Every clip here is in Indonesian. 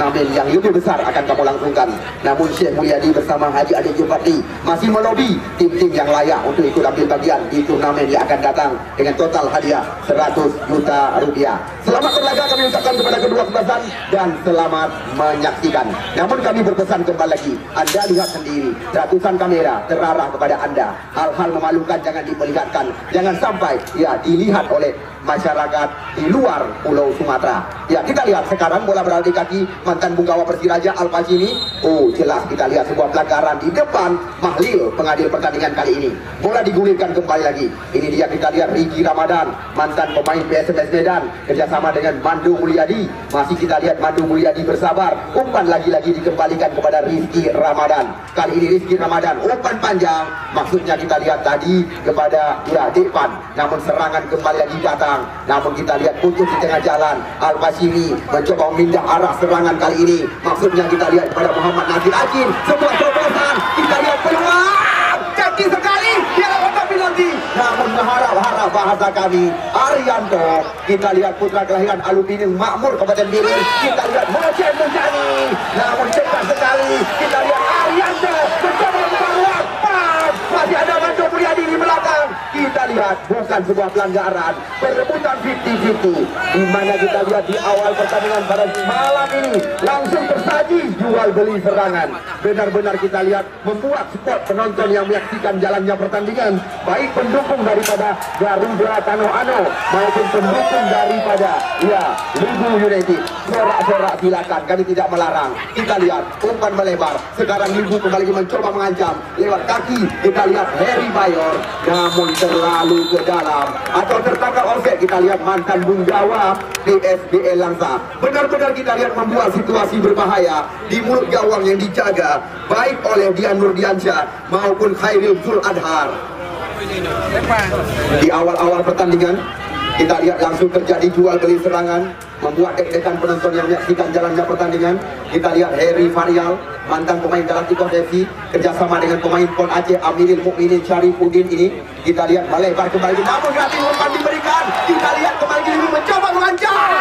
turnamen yang lebih besar akan kamu langsungkan. Namun Syekh Mulyadi bersama Haji Adik Jufari masih melobi tim-tim yang layak untuk ikut ambil bagian di turnamen yang akan datang dengan total hadiah 100 juta rupiah. Selamat berlaga kami ucapkan kepada kedua pembahasan dan selamat menyaksikan. Namun kami berpesan kembali lagi, Anda lihat sendiri ratusan kamera terarah kepada Anda. Hal-hal memalukan jangan diperlihatkan, jangan sampai ya dilihat oleh masyarakat di luar Pulau Sumatera. Ya, kita lihat sekarang bola berada di kaki mantan punggawa Persiraja Al-Pacini. Oh, jelas kita lihat sebuah pelanggaran di depan Mahlil pengadil pertandingan kali ini. Bola digulirkan kembali lagi. Ini dia kita lihat Riki Ramadan, mantan pemain PSMS Medan, kerjasama dengan Mandu Mulyadi. Masih kita lihat Mandu Mulyadi bersabar. Umpan lagi-lagi dikembalikan kepada Rizky Ramadan. Kali ini Rizky Ramadan umpan panjang. Maksudnya kita lihat tadi kepada ya Depan. Namun serangan kembali lagi datang. Namun kita lihat putus di tengah jalan. Al-Pacini mencoba memindah arah serangan kali ini. Maksudnya kita lihat kepada Muhammad Nazir Acin. Sebuah terobosan. Kita lihat peluang. Cantik sekali. Dia lakukan penalti. Namun berharap bahasa kami Arianto. Kita lihat putra kelahiran Aluminium Makmur Kabupaten Bilir. Kita lihat Mojen Mujani. Namun cepat sekali. Kita lihat Arianto mencoba membawa. Masih ada Mandu Mulyadi di belakang. Kita lihat bukan sebuah pelanggaran, perebutan 50-50. Di mana kita lihat di awal pertandingan pada malam ini langsung tersaji jual beli serangan. Benar-benar kita lihat membuat spot penonton yang menyaksikan jalannya pertandingan, baik pendukung daripada Garuda Tanoano maupun pendukung daripada ya Lugu United. Sorak-sorak silakan, kami tidak melarang. Kita lihat umpan melebar. Sekarang Lugu kembali mencoba mengancam lewat kaki. Kita lihat Harry Bayor, namun terlalu ke dalam atau tertangkap offset. Kita lihat mantan punggawa PSBL Langsa. Benar-benar kita lihat membuat situasi berbahaya di mulut gawang yang dijaga baik oleh Dian Nurdiansyah maupun Khairil Zul Adhar. Di awal-awal pertandingan kita lihat langsung terjadi jual beli serangan, membuat deg-degan penonton yang menyaksikan jalannya pertandingan. Kita lihat Harry Varial, mantan pemain Galacticos FC, kerjasama dengan pemain Pon Aceh Aminil Mukminin Syarifuddin ini. Kita lihat melebar kembali, namun gratis umpan diberikan. Kita lihat kembali ini mencoba mengancam.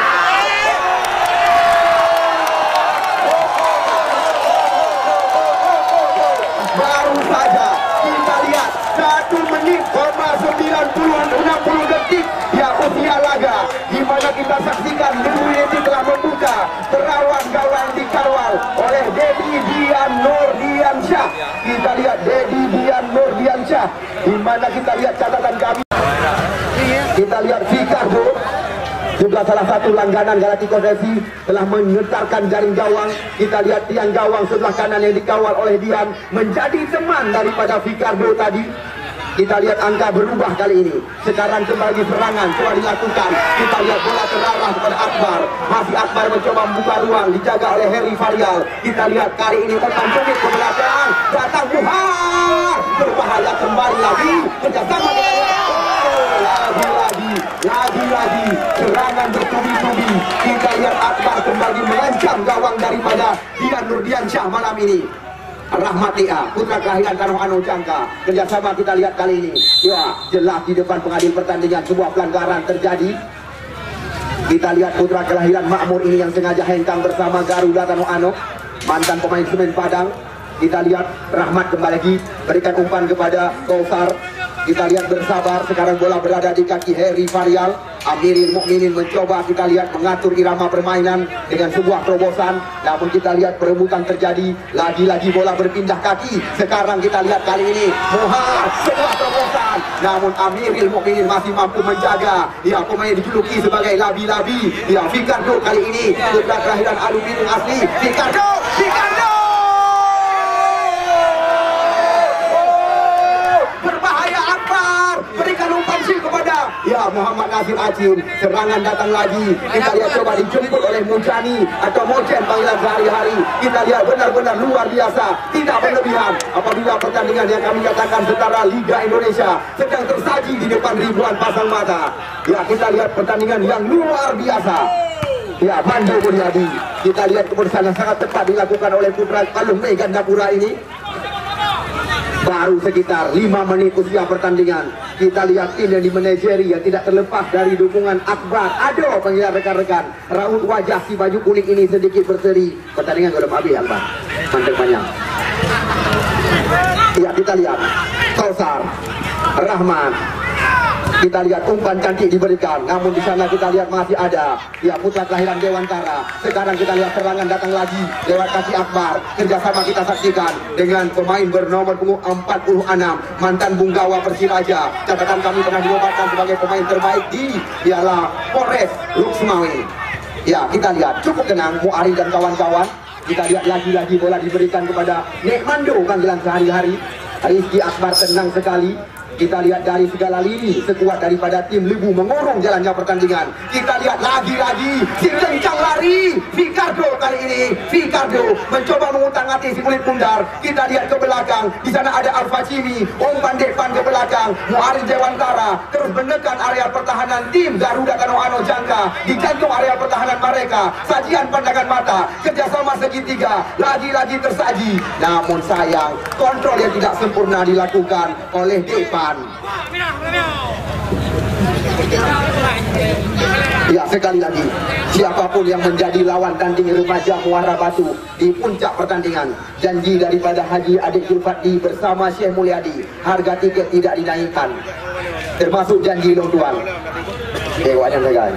Baru saja kita lihat 1 menit 60 detik ya usia laga, di mana kita saksikan Lugu telah membuka terawan gawang dikawal oleh Dedi Dian Nurdiansyah. Kita lihat Dedi Dian Nurdiansyah, di mana kita lihat catatan kami. Kita lihat Ricardo juga salah satu langganan Galacticos FC telah mengetarkan jaring gawang. Kita lihat tiang gawang sebelah kanan yang dikawal oleh Dian menjadi teman daripada Ricardo tadi. Kita lihat angka berubah kali ini. Sekarang kembali serangan telah dilakukan. Kita lihat bola terarah kepada Akbar. Masih Akbar mencoba membuka ruang, dijaga oleh Harry Varial. Kita lihat kali ini umpan sengit ke belakang. Datang Buhar. Berbahaya kembali lagi. Kerjasama dengan lagi serangan bertubi-tubi. Kita lihat Akbar kembali mengancam gawang daripada Dian Nurdiansyah malam ini. Rahmat Tia, putra kelahiran Tanoano Jangka, kerjasama kita lihat kali ini. Ya, jelas di depan pengadil pertandingan sebuah pelanggaran terjadi. Kita lihat putra kelahiran Makmur ini yang sengaja hengkang bersama Garuda Tanoano, mantan pemain Semen Padang. Kita lihat Rahmat kembali lagi berikan umpan kepada Kausar. Kita lihat bersabar, sekarang bola berada di kaki Harry Varial. Amiril Mukminin mencoba kita lihat mengatur irama permainan dengan sebuah terobosan. Namun kita lihat perebutan terjadi. Lagi-lagi bola berpindah kaki. Sekarang kita lihat kali ini Muhar, sebuah terobosan. Namun Amiril Mukminin masih mampu menjaga. Ya, pemain dijuluki sebagai Labi-Labi. Ya, Ricardo kali ini putra kelahiran Aluminium asli. Ricardo. Berikan umpan kepada ya Muhammad Nazir Acin. Serangan datang lagi. Kita lihat coba dijemput oleh Mujani atau Mojen panggilan sehari-hari. Kita lihat benar-benar luar biasa, tidak berlebihan apabila pertandingan yang kami katakan setara Liga Indonesia sedang tersaji di depan ribuan pasang mata. Ya, kita lihat pertandingan yang luar biasa. Ya, Mandu Mulyadi. Kita lihat keputusan yang sangat tepat dilakukan oleh putra alumni Gandapura ini. Baru sekitar 5 menit usia pertandingan. Kita lihat tim yang dimanajeri yang tidak terlepas dari dukungan Akbar. Aduh, panggilan rekan-rekan. Raut wajah si baju kuning ini sedikit berseri. Pertandingan belum habis Akbar. Mantap panjang. Ya, kita lihat Kausar Rahman. Kita lihat umpan cantik diberikan, namun di sana kita lihat masih ada ya putra kelahiran Dewantara. Sekarang kita lihat serangan datang lagi lewat kaki Akbar. Kerjasama kita saksikan dengan pemain bernomor punggung 46 mantan Bunggawa Persiraja. Catatan kami pernah dinobatkan sebagai pemain terbaik di Piala Polres Luxmawi. Ya, kita lihat cukup tenang Muari dan kawan-kawan. Kita lihat lagi-lagi bola diberikan kepada Nek Mando, panggilan sehari-hari. Rizky Akbar tenang sekali. Kita lihat dari segala lini sekuat daripada tim Lebu mengurung jalannya pertandingan. Kita lihat lagi-lagi si kencang lari Ricardo kali ini. Ricardo mencoba mengutak-atik si kulit bundar. Kita lihat ke belakang, di sana ada Al-Fachimi, umpan depan ke belakang. Muari Dewantara terus menekan area pertahanan tim Garuda Kanoano Jangka di jantung area pertahanan mereka. Sajian pandangan mata, kerjasama segitiga lagi-lagi tersaji. Namun sayang, kontrol yang tidak sempurna dilakukan oleh Depan. Ya, sekali lagi siapapun yang menjadi lawan tanding remaja Muara Batu di puncak pertandingan, janji daripada Haji Adik Zulfadli bersama Syekh Mulyadi, harga tiket tidak dinaikkan, termasuk janji Long Tuan. Wajan saya.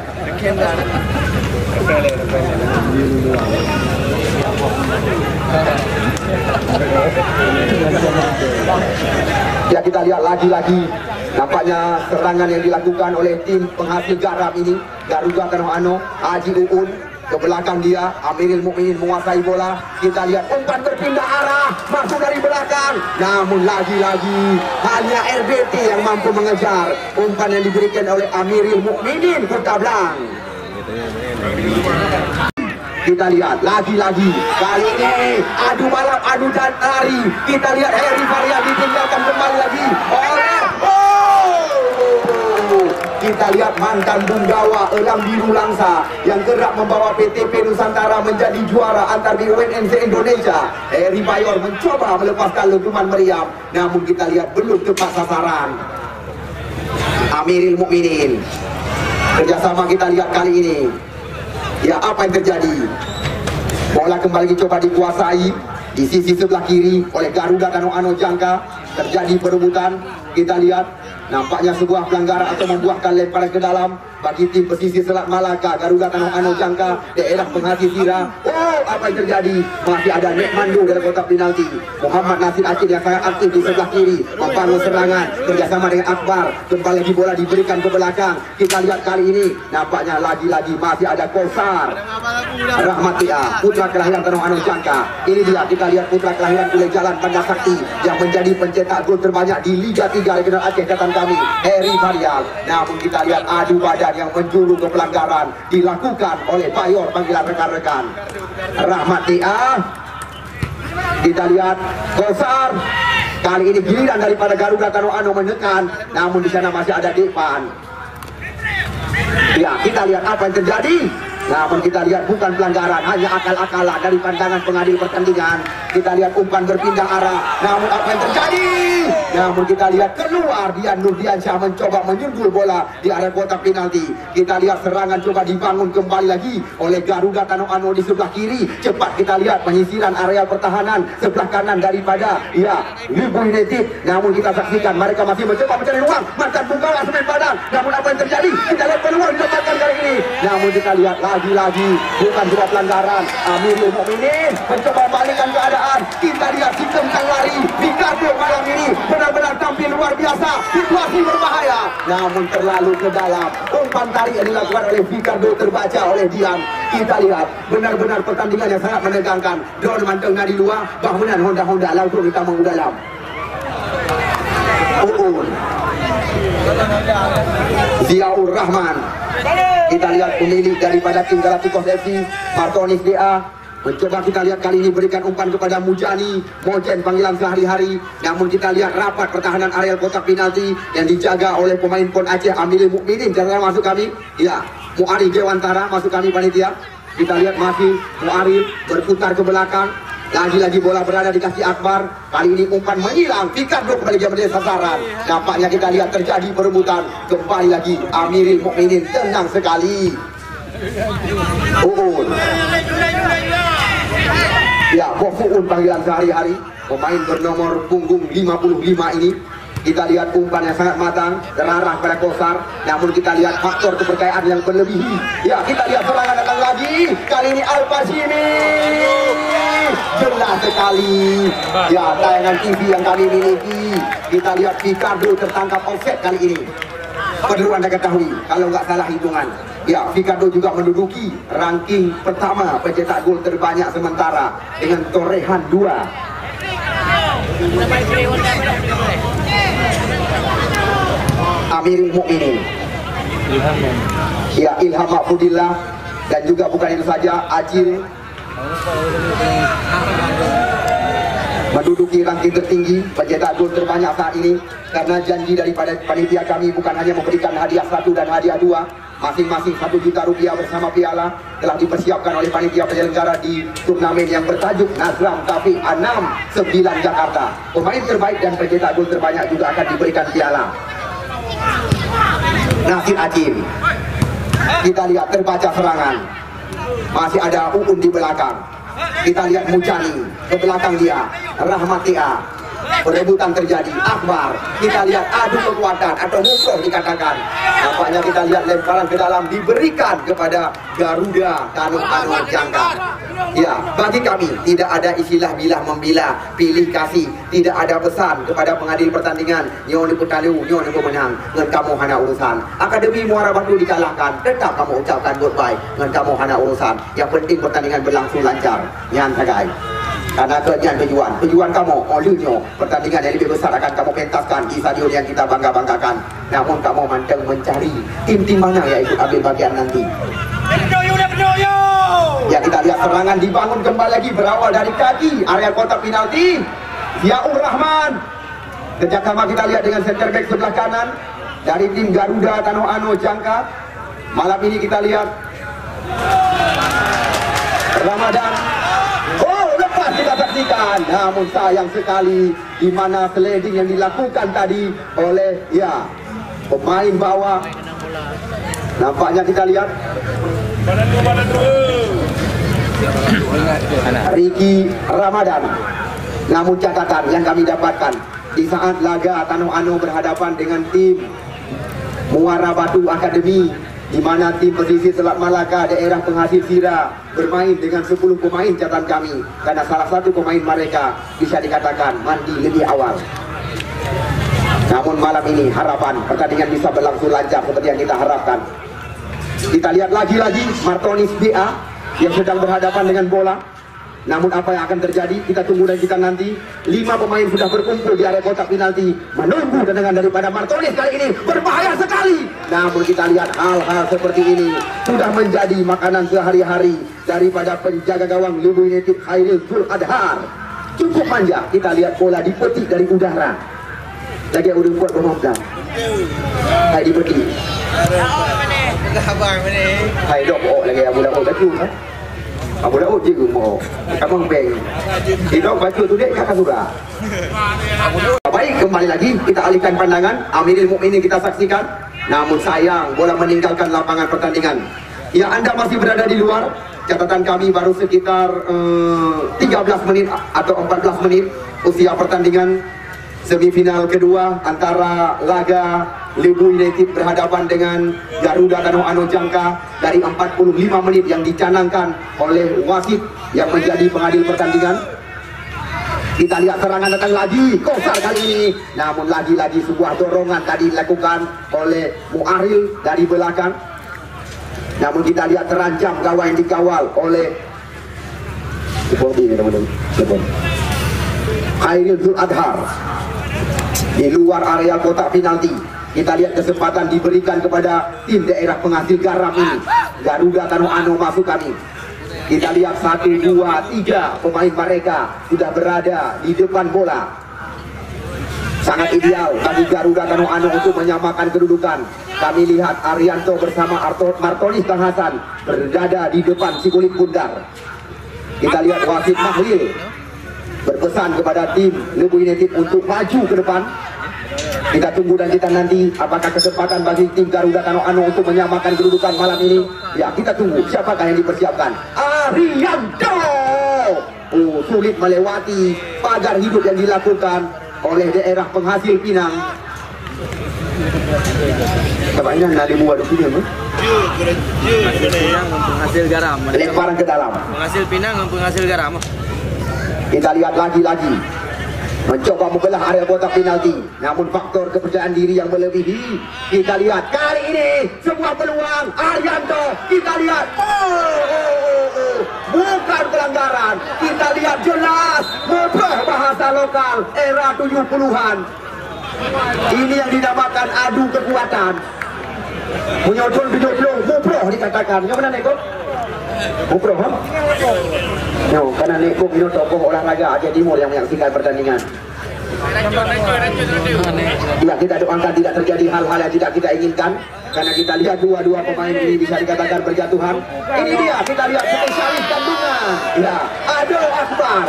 Ya, kita lihat lagi-lagi nampaknya serangan yang dilakukan oleh tim penghasil garam ini Garuda Kanoano. Haji Uun ke belakang dia, Amiril Mukminin menguasai bola. Kita lihat umpan berpindah arah masuk dari belakang, namun lagi-lagi hanya RBT yang mampu mengejar. Umpan yang diberikan oleh Amiril Mukminin Kota Blang. Kita lihat lagi-lagi kali ini adu balap, adu dan lari. Kita lihat Heri Varian ditinggalkan kembali lagi oleh kita lihat mantan Bunggawa Elang Biru Langsa yang kerap membawa PTP Nusantara menjadi juara antar di UNNC Indonesia. Heri Bayor mencoba melepaskan letupan meriam, namun kita lihat belum tepat sasaran. Amiril Mukminin, kerjasama kita lihat kali ini. Ya, apa yang terjadi? Bola kembali coba dikuasai di sisi sebelah kiri oleh Garuda Kanoano Jangka. Terjadi perebutan. Kita lihat nampaknya sebuah pelanggaran atau membuahkan lemparan ke dalam bagi tim pesisir Selat Malaka Garuda Kanoano Jangka daerah penghasil Sira. Oh, apa yang terjadi? Masih ada Nek Mando dalam kotak penalti. Muhammad Nasir Aceh yang sangat aktif di sebelah kiri membangun serangan kerjasama dengan Akbar. Kembali lagi bola diberikan ke belakang. Kita lihat kali ini nampaknya lagi-lagi masih ada Kausar Rahmatia, putra kelahiran Kanoano Jangka. Ini dia, kita lihat putra kelahiran Kulit Jalan Bandar Sakti yang menjadi pencetak gol terbanyak di Liga 3 Regional Aceh. Catatan kami Heri Varian. Namun kita lihat adu badan yang menjuru ke pelanggaran dilakukan oleh Bayor, panggilan rekan-rekan. Rahmatia. Kita lihat Kausar. Kali ini giliran daripada Garuda Kanoano menekan, namun di sana masih ada Depan. Ya, kita lihat apa yang terjadi. Namun kita lihat bukan pelanggaran, hanya akal-akalan dari pandangan pengadil pertandingan. Kita lihat umpan berpindah arah, namun apa yang terjadi? Namun kita lihat keluar Dian Nurdiansyah mencoba menyundul bola di area kotak penalti. Kita lihat serangan coba dibangun kembali lagi oleh Garuda Kanoano di sebelah kiri. Cepat kita lihat penyisiran area pertahanan sebelah kanan daripada Lebu United. Namun kita saksikan mereka masih mencoba mencari ruang. Mantan Bunggawa Semen Padang. Namun apa yang terjadi? Kita lihat peluang didapatkan kali ini. Namun kita lihat lagi-lagi bukan sebuah pelanggaran. Amiril Mukminin mencoba balikan keadaan. Kita lihat si kencang lari Ricardo malam ini benar-benar tampil luar biasa. Situasi berbahaya, namun terlalu ke dalam. Umpan tarik yang dilakukan oleh Ricardo terbaca oleh Dian. Kita lihat benar-benar pertandingan yang sangat menegangkan. Drone manteng di luar, bangunan Honda langsung kita mengudalam. Ziaur Rahman. Kita lihat pemilik daripada tim Galacticos FC, Martonis DA. Mencoba kita lihat kali ini berikan umpan kepada Mujani Mojen, panggilan sehari-hari. Namun kita lihat rapat pertahanan areal kotak penalti yang dijaga oleh pemain Pon Aceh Amiril Mukminin. Jangan masuk kami. Ya, Muari Dewantara masuk kami panitia. Kita lihat masih Muari berputar ke belakang. Lagi-lagi bola berada di kaki Akbar. Kali ini umpan menghilang. Ricardo kembali dia menjadi sasaran. Nampaknya kita lihat terjadi perebutan. Kembali lagi Amiril Mukminin tenang sekali. Uun. Ya, Uun panggilan sehari-hari. Pemain bernomor punggung 55 ini. Kita lihat umpan yang sangat matang, terarah pada Kosar. Namun kita lihat faktor kepercayaan yang berlebihi. Ya, kita lihat serangan datang lagi. Kali ini Al-Fashimi. Jelas sekali. Ya, tayangan TV yang kami miliki. Kita lihat Ricardo tertangkap offset kali ini. Perlu Anda ketahui, kalau nggak salah hitungan. Ya, Ricardo juga menduduki ranking pertama pencetak gol terbanyak sementara dengan torehan 2. Amiril Mukminin, ya, Ilham Mahfudillah, dan juga bukan itu saja, Acil menduduki ranking tertinggi pencetak gol terbanyak saat ini. Karena janji daripada panitia kami bukan hanya memberikan hadiah 1 dan hadiah 2, masing-masing 1 juta rupiah bersama piala telah dipersiapkan oleh panitia penyelenggara di turnamen yang bertajuk Nazram Taufik 69 Jakarta. Pemain terbaik dan pencetak gol terbanyak juga akan diberikan piala. Nasir Acim, kita lihat terbaca serangan, masih ada Uun di belakang. Kita lihat Mujani ke belakang dia, Rahmatia. Perebutan terjadi, Akbar. Kita lihat adu kekuatan atau musuh dikatakan. Nampaknya kita lihat lemparan ke dalam diberikan kepada Garuda Tanu Anu Jangka. Ya, bagi kami tidak ada istilah bilah membila, pilih kasih. Tidak ada pesan kepada pengadil pertandingan nyon diputalu, nyon pemenang, ngan kamu hana urusan. Akademi Muara Batu dikalahkan, tetap kamu ucapkan goodbye, ngan kamu hana urusan. Yang penting pertandingan berlangsung lancar. Nyan sagai. Karena tujuan kamu, olehnya pertandingan yang lebih besar akan kamu pentaskan di stadion yang kita bangga-banggakan. Namun kamu manteng mencari tim-tim mana yang ikut ambil bagian nanti. Ya, kita lihat serangan dibangun kembali lagi, berawal dari kaki area kotak penalti. Ziaur Rahman. Kerjasama kita lihat dengan center back sebelah kanan dari tim Garuda Tanu Anu Jangka. Malam ini kita lihat Ramadan. Kita saksikan, namun sayang sekali di mana sliding yang dilakukan tadi oleh pemain bawah. Nampaknya kita lihat Ricky Ramadan. Namun catatan yang kami dapatkan di saat laga Tanu Anu berhadapan dengan tim Muara Batu Akademi, di mana tim pesisir Selat Malaka daerah penghasil sira bermain dengan 10 pemain catatan kami, karena salah satu pemain mereka bisa dikatakan mandi lebih awal. Namun malam ini harapan pertandingan bisa berlangsung lancar seperti yang kita harapkan. Kita lihat lagi-lagi Martonis BA yang sedang berhadapan dengan bola. Namun apa yang akan terjadi kita tunggu dan kita nanti. 5 pemain sudah berkumpul di area kotak penalti menunggu tendangan daripada Martonis kali ini berbahaya sekali. Namun kita lihat hal-hal seperti ini sudah menjadi makanan sehari-hari daripada penjaga gawang Lubu United Khairil Zul Adhar. Cukup manja, kita lihat bola dipetik dari udara. Lagi udah buat pemoga. Hai dipetik. Hai dok lagi abu dah baju kan. Abu dah je mau. Kamu beng. Tidak baju tu dek kakak sudah. Baik, kembali lagi kita alihkan pandangan. Amiril Mukminin kita saksikan. Namun sayang bola meninggalkan lapangan pertandingan. Ya, Anda masih berada di luar. Catatan kami baru sekitar 13 menit atau 14 menit usia pertandingan semifinal kedua antara laga Lubu United berhadapan dengan Garuda Tanu Anu Jangka. Dari 45 menit yang dicanangkan oleh wasit yang menjadi pengadil pertandingan. Kita lihat serangan datang lagi, Kosar kali ini. Namun lagi-lagi sebuah dorongan tadi dilakukan oleh Muaril dari belakang. Namun kita lihat terancam gawang yang dikawal oleh Khairil Zul Adhar. Di luar area kotak penalti, kita lihat kesempatan diberikan kepada tim daerah penghasil garam ini. Garuda Tanu Anu masuk kami. Kita lihat 1, 2, 3 pemain mereka sudah berada di depan bola. Sangat ideal bagi Garuda Tanu Anu untuk menyamakan kedudukan. Kami lihat Arianto bersama Martonis Bang Hasan berada di depan si kulit bundar. Kita lihat wasit Mahlil berpesan kepada tim Lebu United untuk maju ke depan. Kita tunggu dan kita nanti apakah kesempatan bagi tim Garuda Kano untuk menyamakan kedudukan malam ini. Ya, kita tunggu siapakah yang dipersiapkan. Arianto sulit melewati pagar hidup yang dilakukan oleh daerah penghasil pinang. Kebanyakan nadi buat di sini, penghasil garam. Lemparan ke dalam. Penghasil pinang dan penghasil garam. Kita lihat lagi-lagi mencoba membelah area kotak penalti, namun faktor kepercayaan diri yang melebihi. Kita lihat kali ini sebuah peluang Arianto. Kita lihat bukan pelanggaran. Kita lihat jelas ngobrol bahasa lokal era 70-an. Ini yang dinamakan adu kekuatan. Menyodol video ngobrol dikatakan. Yang mana Neko? Ngobrol, ha? No, karena Neko Bino tokoh olahraga Aceh Timur yang menyaksikan pertandingan. Ya, kita doakan tidak terjadi hal-hal yang tidak kita inginkan, karena kita lihat dua pemain ini bisa dikatakan berjatuhan. Ini dia, kita lihat spesialis kandungan. Ya, Ado Akbar.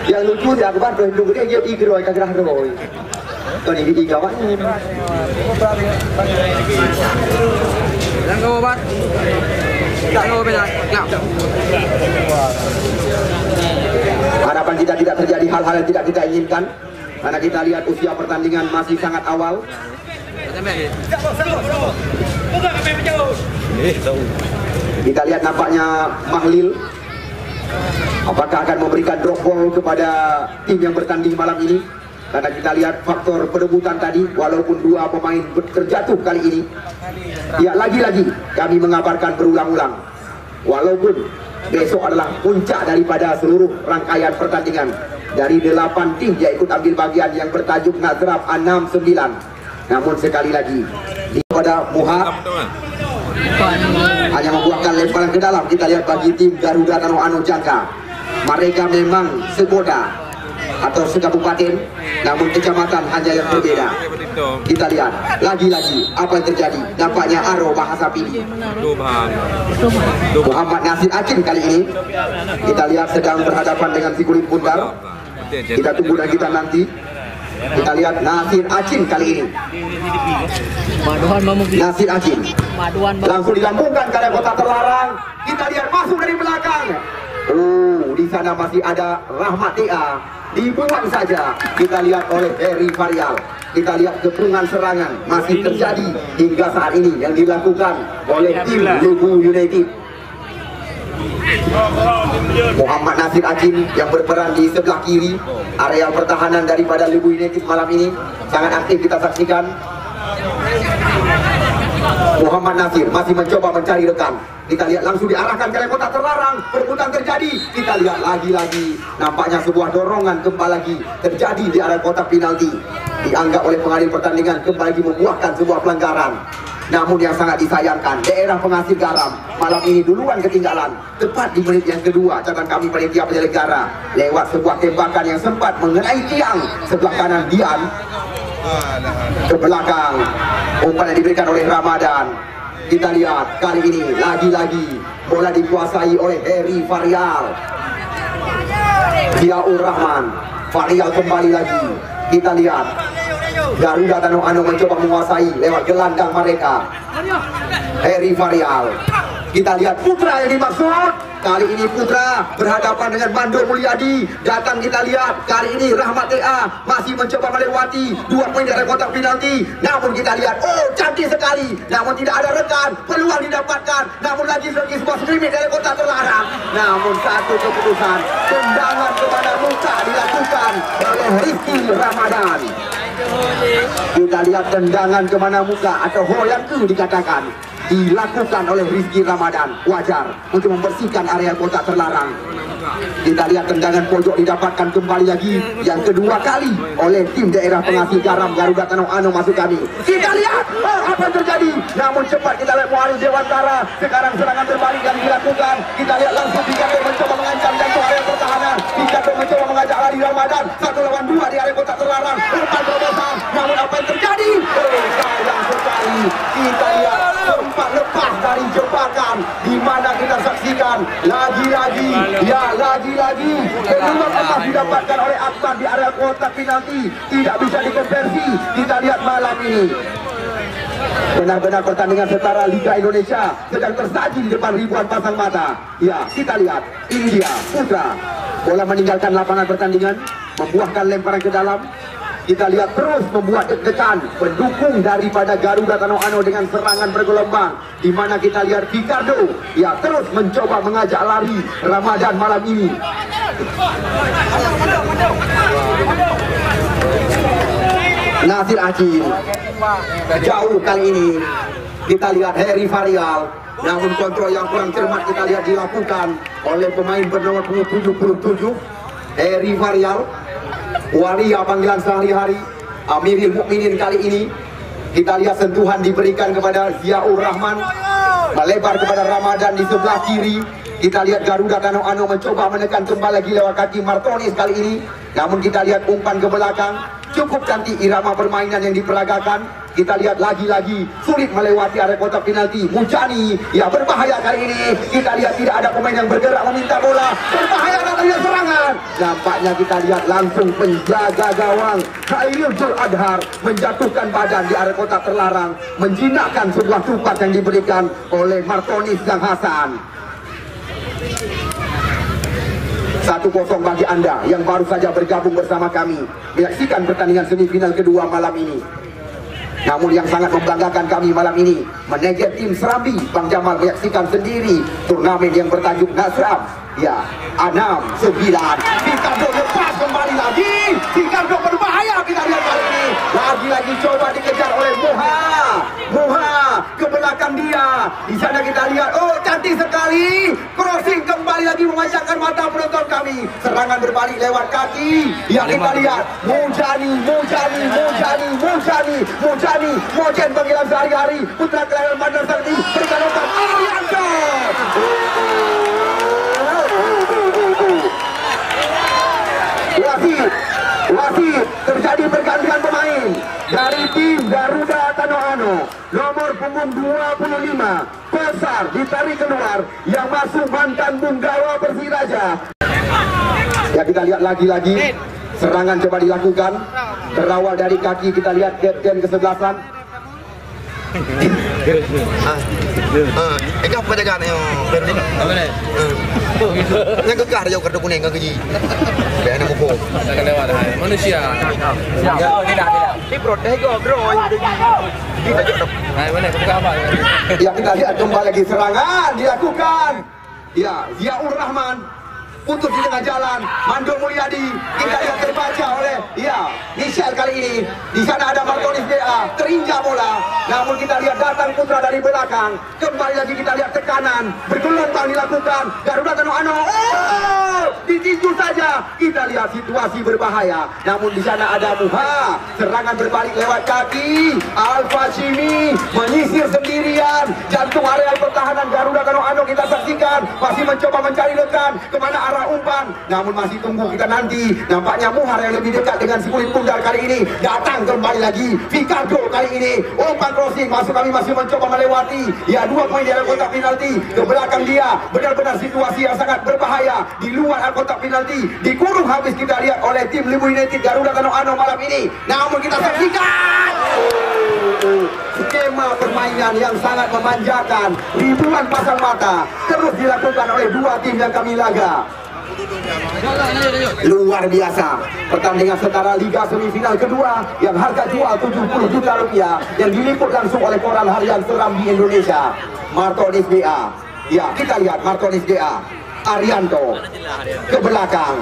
Yang lucu si Akbar berhendung dia igroi kagrah roi. Còn ini di kawan. Jangan obat. Jangan obat. Harapan kita tidak terjadi hal-hal yang tidak kita inginkan, karena kita lihat usia pertandingan masih sangat awal. Kita lihat nampaknya Mahlil apakah akan memberikan drop ball kepada tim yang bertanding malam ini, karena kita lihat faktor perebutan tadi, walaupun dua pemain terjatuh kali ini. Ya, lagi-lagi kami mengabarkan berulang-ulang, walaupun besok adalah puncak daripada seluruh rangkaian pertandingan, dari 8 tim yang ikut ambil bagian yang bertajuk Nazraf 69. Namun sekali lagi pada Muhab hanya membuahkan lemparan ke dalam. Kita lihat bagi tim Garuda Kano Jangka, mereka memang seboda atau sekabupaten, namun kecamatan hanya yang berbeda. Kita lihat lagi-lagi apa yang terjadi. Nampaknya Aro bahasa Pidi. Muhammad Nasir Acin kali ini kita lihat sedang berhadapan dengan si kulit bundar. Kita tunggu dan kita nanti. Kita lihat Nasir Acin kali ini. Nasir Acin langsung dilambungkan ke kota terlarang. Kita lihat masuk dari belakang. Di sana masih ada Rahmat Tia. Dibuang saja. Kita lihat oleh Heri Varial. Kita lihat kepungan serangan masih terjadi hingga saat ini yang dilakukan oleh tim Lebu United. Muhammad Nasir Acin yang berperan di sebelah kiri area pertahanan daripada Lebu United malam ini sangat aktif kita saksikan. Muhammad Nasir masih mencoba mencari rekan. Kita lihat langsung diarahkan ke kotak terlarang. Perebutan terjadi. Kita lihat lagi-lagi nampaknya sebuah dorongan kembali lagi terjadi di area kotak penalti. Dianggap oleh pengadil pertandingan kembali membuahkan sebuah pelanggaran. Namun yang sangat disayangkan, daerah penghasil garam malam ini duluan ketinggalan. Tepat di menit yang kedua, catatan kami panitia penyelenggara, lewat sebuah tembakan yang sempat mengenai tiang sebelah kanan Dian ke belakang. Umpan yang diberikan oleh Ramadan. Kita lihat kali ini lagi-lagi bola dikuasai oleh Heri Varial. Ziaur Rahman. Varial kembali lagi. Kita lihat Garuda Kano mencoba menguasai lewat gelandang mereka. Heri Varial. Kita lihat Putra yang dimaksud. Kali ini Putra berhadapan dengan Mando Mulyadi. Datang kita lihat kali ini Rahmat Tia masih mencoba melewati 2 poin dari kotak penalti. Namun kita lihat, cantik sekali. Namun tidak ada rekan. Peluang didapatkan. Namun lagi sebuah skrimmage dari kotak terlarang. Namun satu keputusan, tendangan kepada muka dilakukan oleh Rizky Ramadan. Kita lihat tendangan kemana muka atau hoyangku dikatakan dilakukan oleh Rizky Ramadan. Wajar untuk membersihkan area kotak terlarang. Kita lihat tendangan pojok didapatkan kembali lagi yang kedua kali oleh tim daerah penghasil garam Garuda Kano masuk kami. Kita lihat apa yang terjadi. Namun cepat kita lihat Muhammad Dewantara. Sekarang serangan terbalik yang dilakukan. Kita lihat langsung Picato mencoba mengancam jantung area pertahanan. Picato mencoba mengajak lari Ramadan. 1 lawan 2 di area kotak terlarang. Umpan terobosan. Namun apa yang terjadi? Sayang sekali. Kita lihat sempat lepas dari jebakan di mana kita saksikan dilakukan lagi-lagi. Ya, lagi-lagi peluang emas didapatkan oleh Akbar di area kotak penalti, tidak bisa dikonversi. Kita lihat malam ini benar-benar pertandingan setara Liga Indonesia sedang tersaji di depan ribuan pasang mata. Ya, kita lihat ini dia Putra, bola meninggalkan lapangan pertandingan, membuahkan lemparan ke dalam. Kita lihat terus membuat deg-degan pendukung daripada Garuda Tanoano dengan serangan bergelombang, di mana kita lihat Ricardo ya terus mencoba mengajak lari Ramadan malam ini. Nasir Acin jauh kali ini. Kita lihat Heri Varial, namun kontrol yang kurang cermat kita lihat dilakukan oleh pemain bernomor 77 Heri Varial. Waria panggilan sehari-hari Amiril Mukminin kali ini. Kita lihat sentuhan diberikan kepada Ziaur Rahman, melebar kepada Ramadan di sebelah kiri. Kita lihat Garuda Tanoano mencoba menekan kembali lagi lewat kaki Martonis kali ini. Namun kita lihat umpan ke belakang, cukup cantik irama permainan yang diperagakan. Kita lihat lagi-lagi sulit melewati area kotak penalti. Mujani ya berbahaya kali ini. Kita lihat tidak ada pemain yang bergerak meminta bola. Berbahaya datangnya serangan. Nampaknya kita lihat langsung penjaga gawang Khairil Jul Adhar menjatuhkan badan di area kotak terlarang, menjinakkan sebuah tupat yang diberikan oleh Martonis Gang Hasan. 1-0 bagi Anda yang baru saja bergabung bersama kami menyaksikan pertandingan semifinal kedua malam ini. Namun yang sangat membanggakan kami malam ini, manajer tim Serambi Bang Jamal menyaksikan sendiri turnamen yang bertajuk Nasram. Ya, 6-9. Ricardo lepas kembali lagi. Ricardo berbahaya kita lihat kali ini. Lagi-lagi coba dikejar oleh Muha ke belakang dia. Di sana kita lihat, oh cantik sekali. Crossing kembali lagi memanjakan mata penonton kami. Serangan berbalik lewat kaki. Ya kita lihat Mujani Mojen panggilan sehari-hari. Putra kelahiran Bandar Serti berikan umpan Arianto. Wasit terjadi pergantian pemain dari tim Garuda Tanoano. Nomor punggung 25 Kosar ditarik keluar, yang masuk mantan Bunggawa Persiraja. Ya kita lihat lagi-lagi serangan coba dilakukan, berawal dari kaki. Kita lihat kapten kesebelasan. Eka apa jaga ni? Apa ni? Yang kekar jauh kartu kuning kan keji. Biar nak mukul. Tak kena lewat hai. Manusia. Tidak. Ini protes kau bro. Ini tak jauh. Hai mana kau apa? Ya kita lihat kembali lagi serangan dilakukan. Ya Ziaur Rahman putus di tengah jalan. Mandor Mulyadi kita lihat terbaca oleh Michel kali ini. Di sana ada Martonis DA terinjak bola. Namun kita lihat datang Putra dari belakang. Kembali lagi kita lihat tekanan bergelombang dilakukan Garuda Tanoano. Oh, ditinju saja. Kita lihat situasi berbahaya. Namun di sana ada Muha. Serangan berbalik lewat kaki. Alfa Shimi menyisir sendirian jantung areal pertahanan Garuda Tanoano. Kita saksikan masih mencoba mencari lekan kemana arah umpan. Namun masih tunggu kita nanti. Nampaknya Muhar yang lebih dekat dengan si kulit pundar kali ini. Datang kembali lagi Ricardo kali ini. Umpan crossing masuk, kami masih mencoba melewati. Ya 2 poin di dalam kotak penalti. Ke belakang dia benar-benar situasi yang sangat berbahaya. Di luar kotak penalti dikurung habis kita lihat oleh tim Limbu United Garuda Tanoano malam ini. Namun kita saksikan skema permainan yang sangat memanjakan ribuan pasang mata terus dilakukan oleh 2 tim yang kami laga. Luar biasa pertandingan setara Liga semifinal kedua yang harga jual 70 juta rupiah yang diliput langsung oleh koran harian Serambi Indonesia. Martonis DA. Ya kita lihat Martonis DA Arianto ke belakang.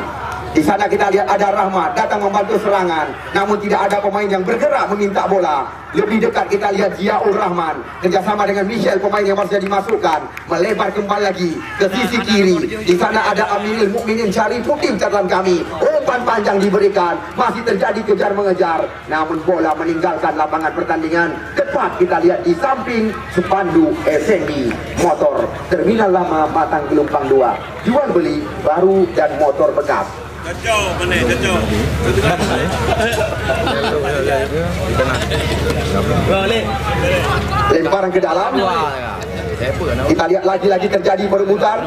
Di sana kita lihat ada Rahmat datang membantu serangan, namun tidak ada pemain yang bergerak meminta bola. Lebih dekat kita lihat Ziaur Rahman kerjasama dengan Michel, pemain yang baru dimasukkan, melebar kembali lagi ke sisi kiri. Di sana ada Amiril Mukminin Syarifuddin catatan kami. Umpan panjang diberikan, masih terjadi kejar mengejar, namun bola meninggalkan lapangan pertandingan. Tepat kita lihat di samping Supandu SNB Motor Terminal Lama Batang Gelumpang 2. Jual beli baru dan motor bekas. Kacau, mana kacau. Lemparan ke dalam. Kita lihat lagi-lagi terjadi perebutan.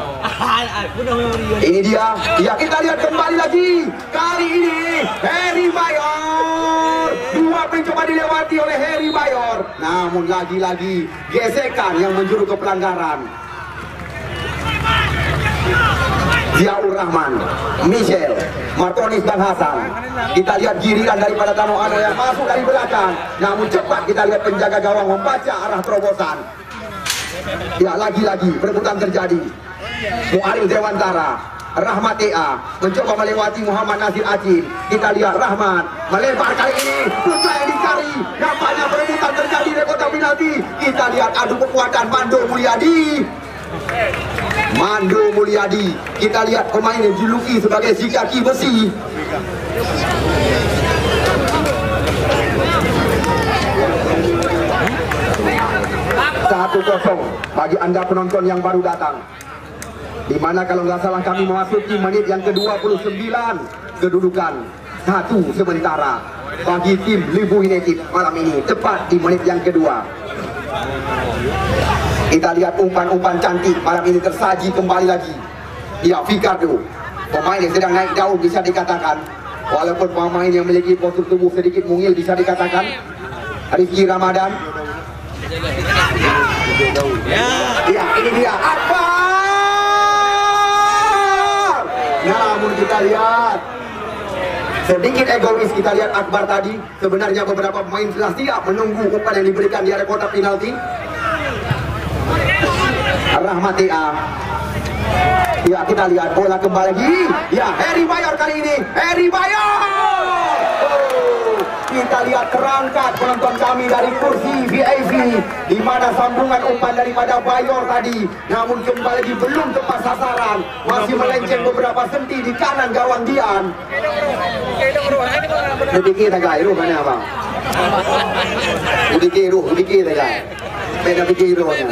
Ini dia. Ya, kita lihat kembali lagi. Kali ini Harry Mayor. Dua mencoba dilewati oleh Harry Mayor. Namun lagi-lagi gesekan yang menjuru ke pelanggaran. Ziaur Rahman, Michel, Martonis dan Hasan. Kita lihat giliran daripada Tano Ano yang masuk dari belakang. Namun cepat kita lihat penjaga gawang membaca arah terobosan. Ya, lagi-lagi perebutan terjadi. Muaril Dewantara, Rahmat Ea mencoba melewati Muhammad Nasir Acin. Kita lihat Rahman melebar kali ini. Putra yang dicari. Nampaknya perebutan terjadi di kotak penalti. Kita lihat adu kekuatan Mando Mulyadi. Mando Mulyadi, kita lihat pemain yang dijuluki sebagai si kaki besi. Satu kosong bagi anda penonton yang baru datang. Dimana kalau nggak salah kami memasuki menit yang ke-29, kedudukan 1 sementara bagi tim Libu United malam ini, tepat di menit yang kedua. Kita lihat umpan-umpan cantik malam ini tersaji kembali lagi. Ya, Fikardo, pemain yang sedang naik daun bisa dikatakan. Walaupun pemain yang memiliki postur tubuh sedikit mungil bisa dikatakan. Rizky Ramadan. Ya, ini dia Akbar. Namun kita lihat sedikit egois, kita lihat Akbar tadi. Sebenarnya beberapa pemain sudah siap menunggu umpan yang diberikan di area kotak penalti. Rahmat Ea. Ya, kita lihat bola kembali lagi. Ya, Harry Mayor kali ini. Harry Mayor. Oh, kita lihat terangkat penonton kami dari kursi VIP, di mana sambungan umpan daripada Mayor tadi. Namun kembali lagi belum tepat sasaran. Masih melenceng beberapa senti di kanan gawang Dian. Lebih kita gaya mana bang? Lebih kita gaya. Beda pikirannya.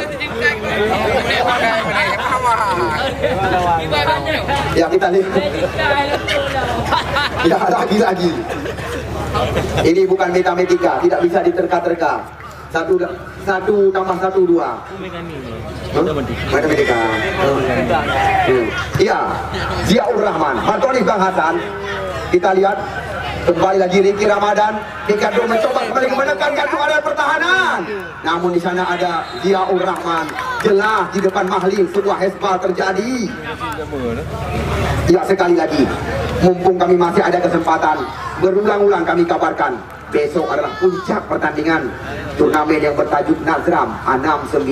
Ya, kita lihat. Ya, lagi-lagi. Ini bukan matematika, tidak bisa diterka-terka. 1 tambah 1 2. Matematika. Iya, Ziaur Rahman, Martonis Bang Hasan. Kita lihat kembali lagi Ricky Ramadan. Ricardo mencoba kembali menekan kartu area pertahanan. Namun di sana ada Ziaur Rahman. Jelas di depan Mahlil sebuah hesbal terjadi. Ya, sekali lagi, mumpung kami masih ada kesempatan, berulang-ulang kami kabarkan, besok adalah puncak pertandingan turnamen yang bertajuk Nazram 69.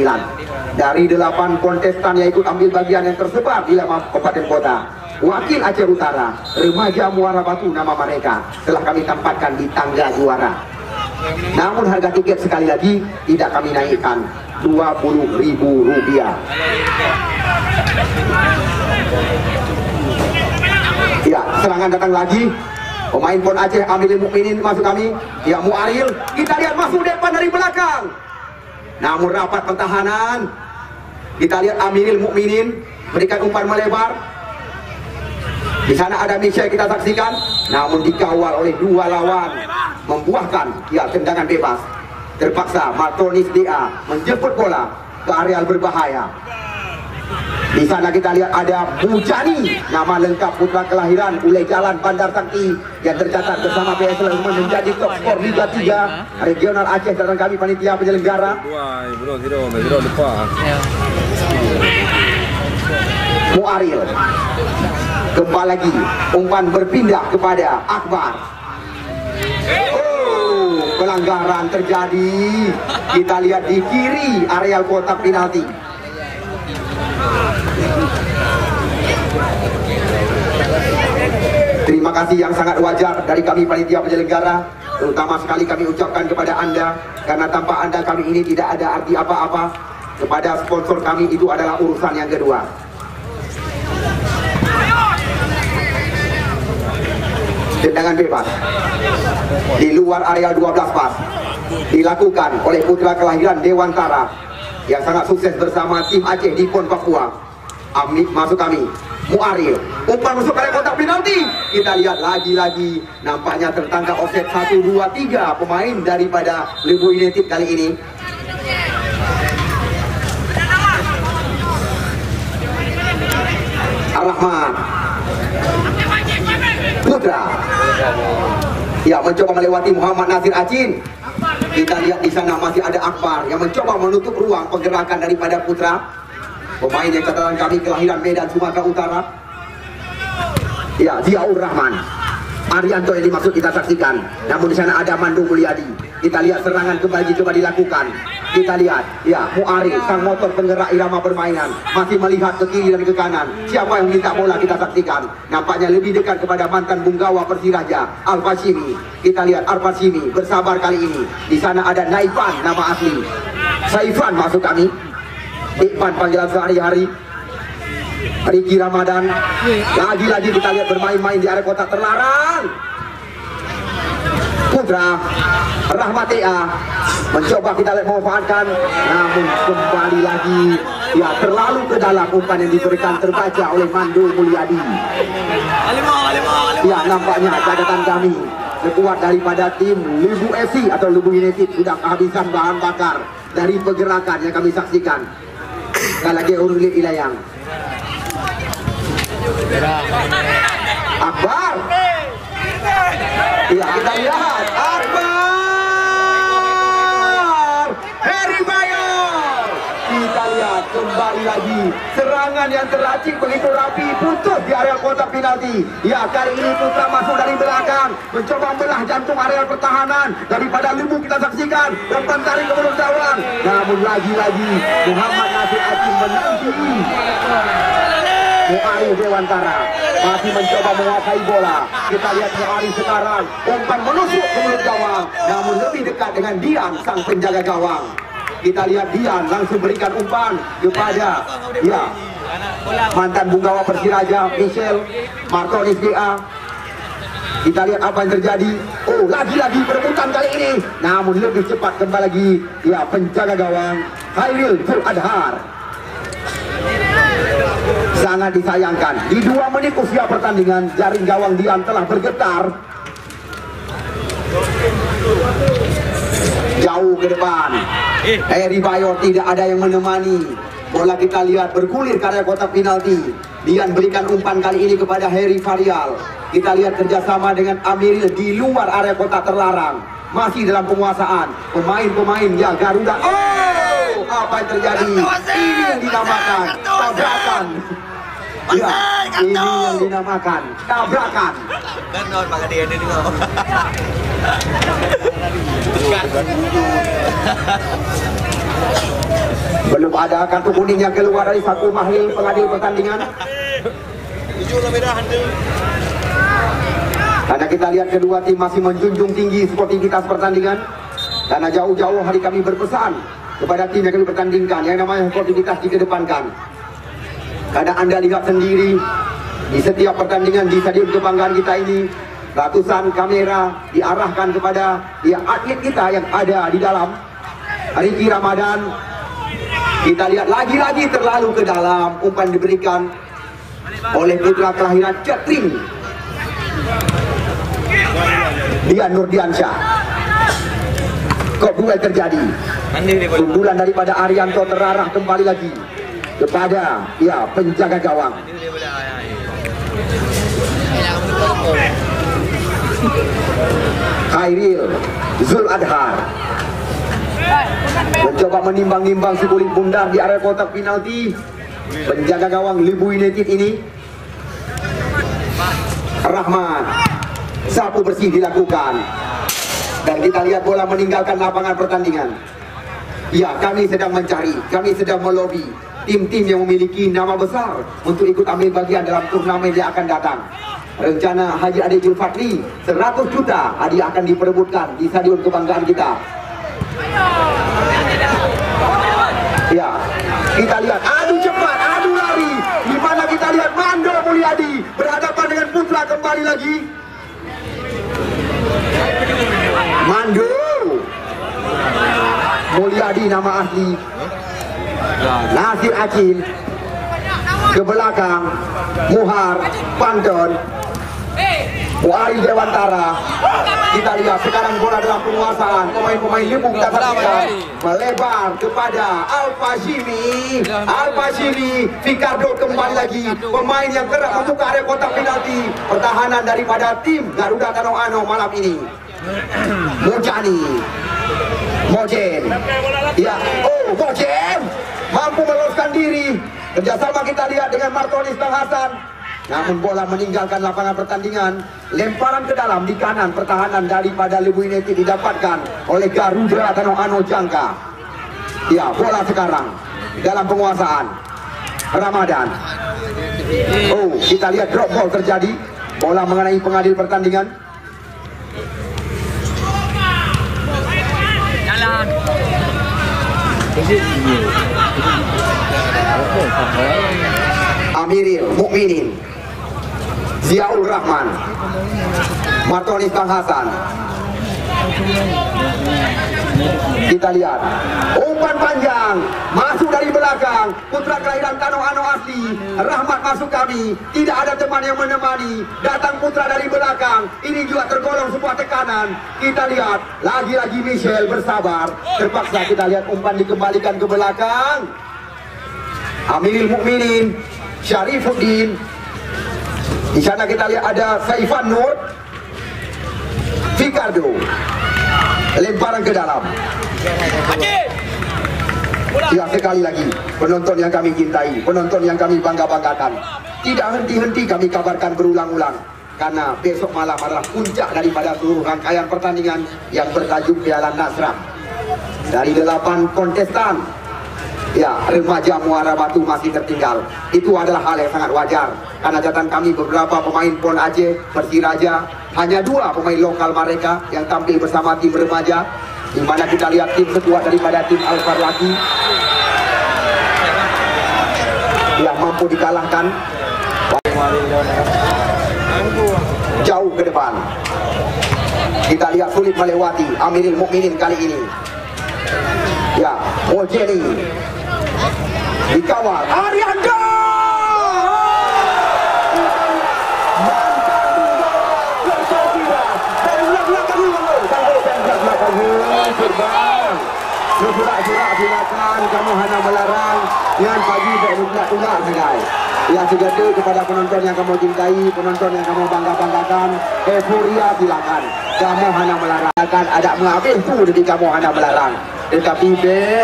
Dari 8 kontestan yang ikut ambil bagian yang tersebar di 5 kabupaten kota. Wakil Aceh Utara, remaja Muara Batu nama mereka, telah kami tempatkan di tangga juara. Namun harga tiket sekali lagi tidak kami naikkan, Rp20.000. Ya, serangan datang lagi. Pemain Pon Aceh Amiril Mukminin masuk kami. Ya, Muaril, kita lihat masuk depan dari belakang. Namun rapat pertahanan. Kita lihat Amiril Mukminin berikan umpan melebar. Di sana ada Michel kita saksikan, namun dikawal oleh 2 lawan, membuahkan ya tendangan bebas. Terpaksa Martonis Dea menjemput bola ke areal berbahaya. Di sana kita lihat ada Mujani, nama lengkap putra kelahiran Ulay Jalan Bandar Sakti, yang tercatat bersama PSL menjadi top skor Liga 3 Regional Aceh dan kami panitia penyelenggara. Muaril. Kembali lagi umpan berpindah kepada Akbar. Oh, pelanggaran terjadi. Kita lihat di kiri areal kotak penalti. Terima kasih yang sangat wajar dari kami panitia penyelenggara. Terutama sekali kami ucapkan kepada Anda, karena tanpa Anda kami ini tidak ada arti apa-apa. Kepada sponsor kami itu adalah urusan yang kedua. Tendangan bebas di luar area 12 pas dilakukan oleh putra kelahiran Dewantara yang sangat sukses bersama tim Aceh di PON Papua. Masuk kami Muaril, umpan masuk area kotak penalti. Kita lihat lagi-lagi nampaknya tertangkap offset 1, 2, 3 pemain daripada Libu United kali ini. Ar-Rahman Putra. Ya, mencoba melewati Muhammad Nasir Acin. Kita lihat di sana masih ada Akbar yang mencoba menutup ruang pergerakan daripada Putra. Pemain yang catatan kami kelahiran Medan, Sumatera Utara. Ya, Ziaur Rahman Arianto yang dimaksud kita saksikan. Namun di sana ada Mandu Mulyadi. Kita lihat serangan kembali coba dilakukan. Kita lihat, ya, Muari, sang motor penggerak irama permainan, masih melihat ke kiri dan ke kanan. Siapa yang minta bola kita saksikan. Nampaknya lebih dekat kepada mantan Bunggawa Persiraja, Al-Fashimi. Kita lihat Al-Fashimi bersabar kali ini. Di sana ada Naifan, nama asli. Saifan masuk kami. Ikman panggilan sehari-hari. Riki Ramadan. Lagi-lagi kita lihat bermain-main di area kotak terlarang. Putra Rahmatia mencoba kita lihat memanfaatkan, namun kembali lagi ya terlalu ke dalam umpan yang diberikan terbaca oleh Mandul Mulyadi. Ya, nampaknya catatan kami sekuat daripada tim Lubu FC atau Lubu United sudah kehabisan bahan bakar dari pergerakan yang kami saksikan. Sekali lagi Uruli Ilayang. Akbar. Ya, kita lihat Akbar Heri Mayor. Kita lihat kembali lagi serangan yang terracik begitu rapi, putus di area kotak penalti. Ya, kali ini Putra masuk dari belakang, mencoba membelah jantung area pertahanan daripada Lubu kita saksikan, umpan tarik ke mulut gawang. Namun lagi-lagi Muhammad Nasir Acin menanti. Muari Dewantara masih mencoba menguasai bola. Kita lihat Muari sekarang umpan menusuk ke mulut gawang, namun lebih dekat dengan Dian sang penjaga gawang. Kita lihat Dian langsung berikan umpan kepada ya mantan Bunggawa Persiraja Michel Martonis GA. Kita lihat apa yang terjadi. Oh, lagi-lagi perebutan kali ini, namun lebih cepat kembali lagi ya penjaga gawang Khairil Zul Adhar. Sangat disayangkan di 2 menit usia pertandingan jaring gawang Dian telah bergetar jauh ke depan. Heri Bayo tidak ada yang menemani. Bola kita lihat bergulir ke area kotak penalti. Dian berikan umpan kali ini kepada Heri Varial. Kita lihat kerjasama dengan Amiril di luar area kotak terlarang. Masih dalam penguasaan pemain-pemain ya Garuda. Oh, apa yang terjadi? Ini yang dinamakan tabrakan. Ya, ini yang dinamakan tabrakan. Ganon pakai dia ini kok. Belum ada kartu kuning yang keluar dari satu mahli pengadil pertandingan. Karena kita lihat kedua tim masih menjunjung tinggi sportivitas pertandingan. Karena jauh-jauh hari kami berpesan kepada tim yang kami pertandingkan yang namanya sportivitas dikedepankan. Karena Anda lihat sendiri di setiap pertandingan di stadion kebanggaan kita ini, ratusan kamera diarahkan kepada ya atlet kita yang ada di dalam. Riki Ramadan, kita lihat lagi-lagi terlalu ke dalam umpan diberikan oleh putra kelahiran Cetring Dian Nurdiansyah. Kok duel terjadi. Sundulan daripada Arianto terarah kembali lagi kepada ya penjaga gawang. Khairil Zul Adhar mencoba menimbang-nimbang si kulit bundar di area kotak penalti. Penjaga gawang Lubu United ini Rahman, sapu bersih dilakukan dan kita lihat bola meninggalkan lapangan pertandingan. Ya, kami sedang mencari, kami sedang melobi tim-tim yang memiliki nama besar untuk ikut ambil bagian dalam turnamen yang akan datang. Rencana Haji Ade Julfatli 100 juta hadiah akan diperebutkan di stadion kebanggaan kita. Ya, kita lihat adu cepat, adu lari, di mana kita lihat Mando Mulyadi berhadapan dengan Putra kembali lagi. Mando Mulyadi nama asli. Nasir Acin ke belakang, Muhar, Panton. Wahyu Dewantara. Kita lihat sekarang bola dalam penguasaan. Pemain-pemain Limbung kita saksikan melebar kepada Al-Fashimi. Al-Fashimi, Ricardo kembali lagi. Pemain yang kerap membuka area kotak penalti. Pertahanan daripada tim Garuda Tanoano malam ini. Mujani, Mojen, ya, oh Mojen mampu meloloskan diri. Kerjasama kita lihat dengan Martonis Bang Hasan. Namun bola meninggalkan lapangan pertandingan. Lemparan ke dalam di kanan pertahanan daripada Lebu United didapatkan oleh Garuda Tanoano Jangka. Ya, bola sekarang dalam penguasaan Ramadan. Oh, kita lihat drop ball terjadi. Bola mengenai pengadil pertandingan. Amiril Mukminin, Ziaul Rahman, Martonis Bang Hasan. Kita lihat umpan panjang masuk dari belakang. Putra kelahiran Tanoano asli Rahmat masuk kami. Tidak ada teman yang menemani. Datang putra dari belakang. Ini juga tergolong sebuah tekanan. Kita lihat lagi-lagi Michel bersabar. Terpaksa kita lihat umpan dikembalikan ke belakang. Amiril Mukminin, Syarifuddin. Di sana kita lihat ada Saifan Nur, Ricardo. Lemparan ke dalam. Ya, sekali lagi penonton yang kami cintai, penonton yang kami bangga-banggakan. Tidak henti-henti kami kabarkan berulang-ulang. Karena besok malam adalah puncak daripada seluruh rangkaian pertandingan yang bertajuk Piala Nasrah. Dari 8 kontestan, ya, remaja Muara Batu masih tertinggal. Itu adalah hal yang sangat wajar. Karena catatan kami beberapa pemain Pon Aceh, Persiraja, hanya 2 pemain lokal mereka yang tampil bersama tim remaja. Di mana kita lihat tim sekuat daripada tim Al-Farlaki yang mampu dikalahkan. Jauh ke depan. Kita lihat sulit melewati Amiril Mukminin kali ini. Ya, Mojeni dikawal Arianda. Surat-surat silakan, kamu hanya melarang yang pagi dan ulak-ulak segai. Yang segede kepada penonton yang kamu cintai, penonton yang kamu bangga-banggakan, euforia silakan. Kamu hanya melarang, ada menghabis tu jadi kamu hanya melarang. Tetapi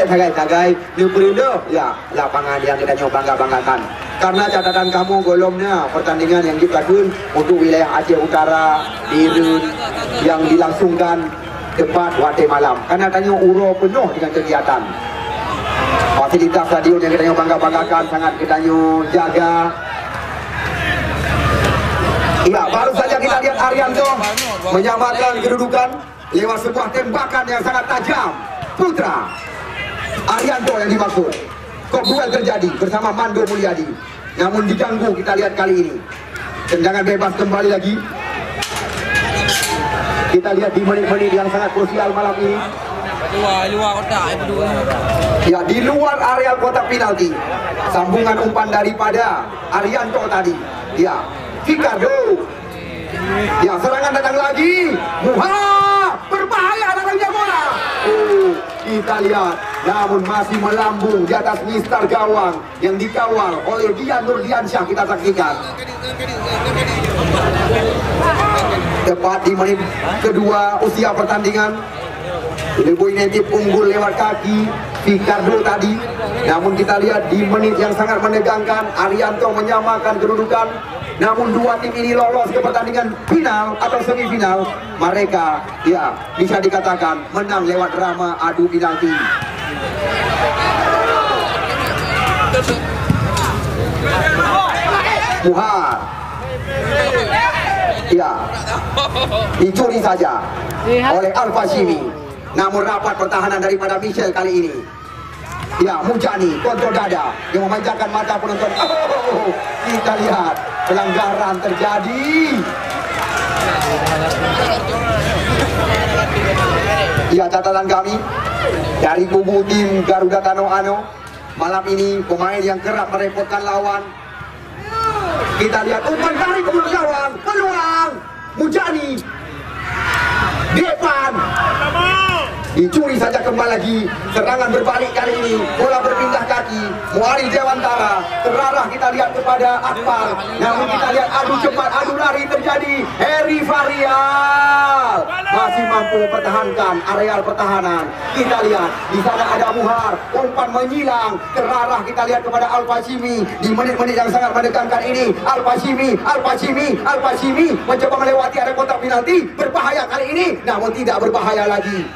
segai-segai Nuberindo, ya lapangan yang kita nyoba bangga-banggakan. Karena catatan kamu golongnya pertandingan yang dilakukan untuk wilayah Aceh Utara, Dirun yang dilangsungkan tepat waktu malam. Karena tanya Uro penuh dengan kegiatan. Fasilitas stadion yang kita bangga-banggakan sangat kita jaga. Ya, baru saja kita lihat Arianto menyamakan kedudukan lewat sebuah tembakan yang sangat tajam. Putra Arianto yang dimaksud. Kok duel terjadi bersama Mando Mulyadi. Namun diganggu kita lihat kali ini. Tendangan bebas kembali lagi. Kita lihat di menit-menit yang sangat krusial malam ini. Luar kotak itu. Ya, di luar area kotak penalti. Sambungan umpan daripada Arianto tadi. Ya, Ricardo. Ya, serangan datang lagi. Berbahaya datangnya bola. Oh, kita lihat. Namun masih melambung di atas Mister Gawang yang dikawal oleh Dian Nurdiansyah. Kita saksikan. Tepat di menit kedua usia pertandingan, Lebu United unggul lewat kaki Ricardo tadi. Namun kita lihat di menit yang sangat menegangkan, Arianto menyamakan kedudukan. Namun 2 tim ini lolos ke pertandingan final atau semifinal. Mereka ya bisa dikatakan menang lewat drama adu penalti. Muhar, ya, dicuri saja oleh Al-Fashimi. Namun rapat pertahanan daripada Michel kali ini. Ya, Mujani kontrol dada yang memanjakan mata penonton. Oh, kita lihat pelanggaran terjadi. Ya, catatan kami dari kubu tim Garuda Tanoano malam ini, pemain yang kerap merepotkan lawan. Kita lihat umpan dari kubu gawang, peluang Mujani. Dicuri saja kembali lagi. Serangan berbalik kali ini. Bola berpindah kaki. Muari Dewantara. Terarah kita lihat kepada Akbar. Namun kita lihat adu cepat, adu lari terjadi. Heri Varial masih mampu mempertahankan areal pertahanan. Kita lihat di sana ada Muhar. Umpan menyilang. Terarah kita lihat kepada Al-Fashimi. Di menit-menit yang sangat menegangkan ini. Al-Fashimi mencoba melewati area kotak penalti. Berbahaya kali ini. Namun tidak berbahaya lagi.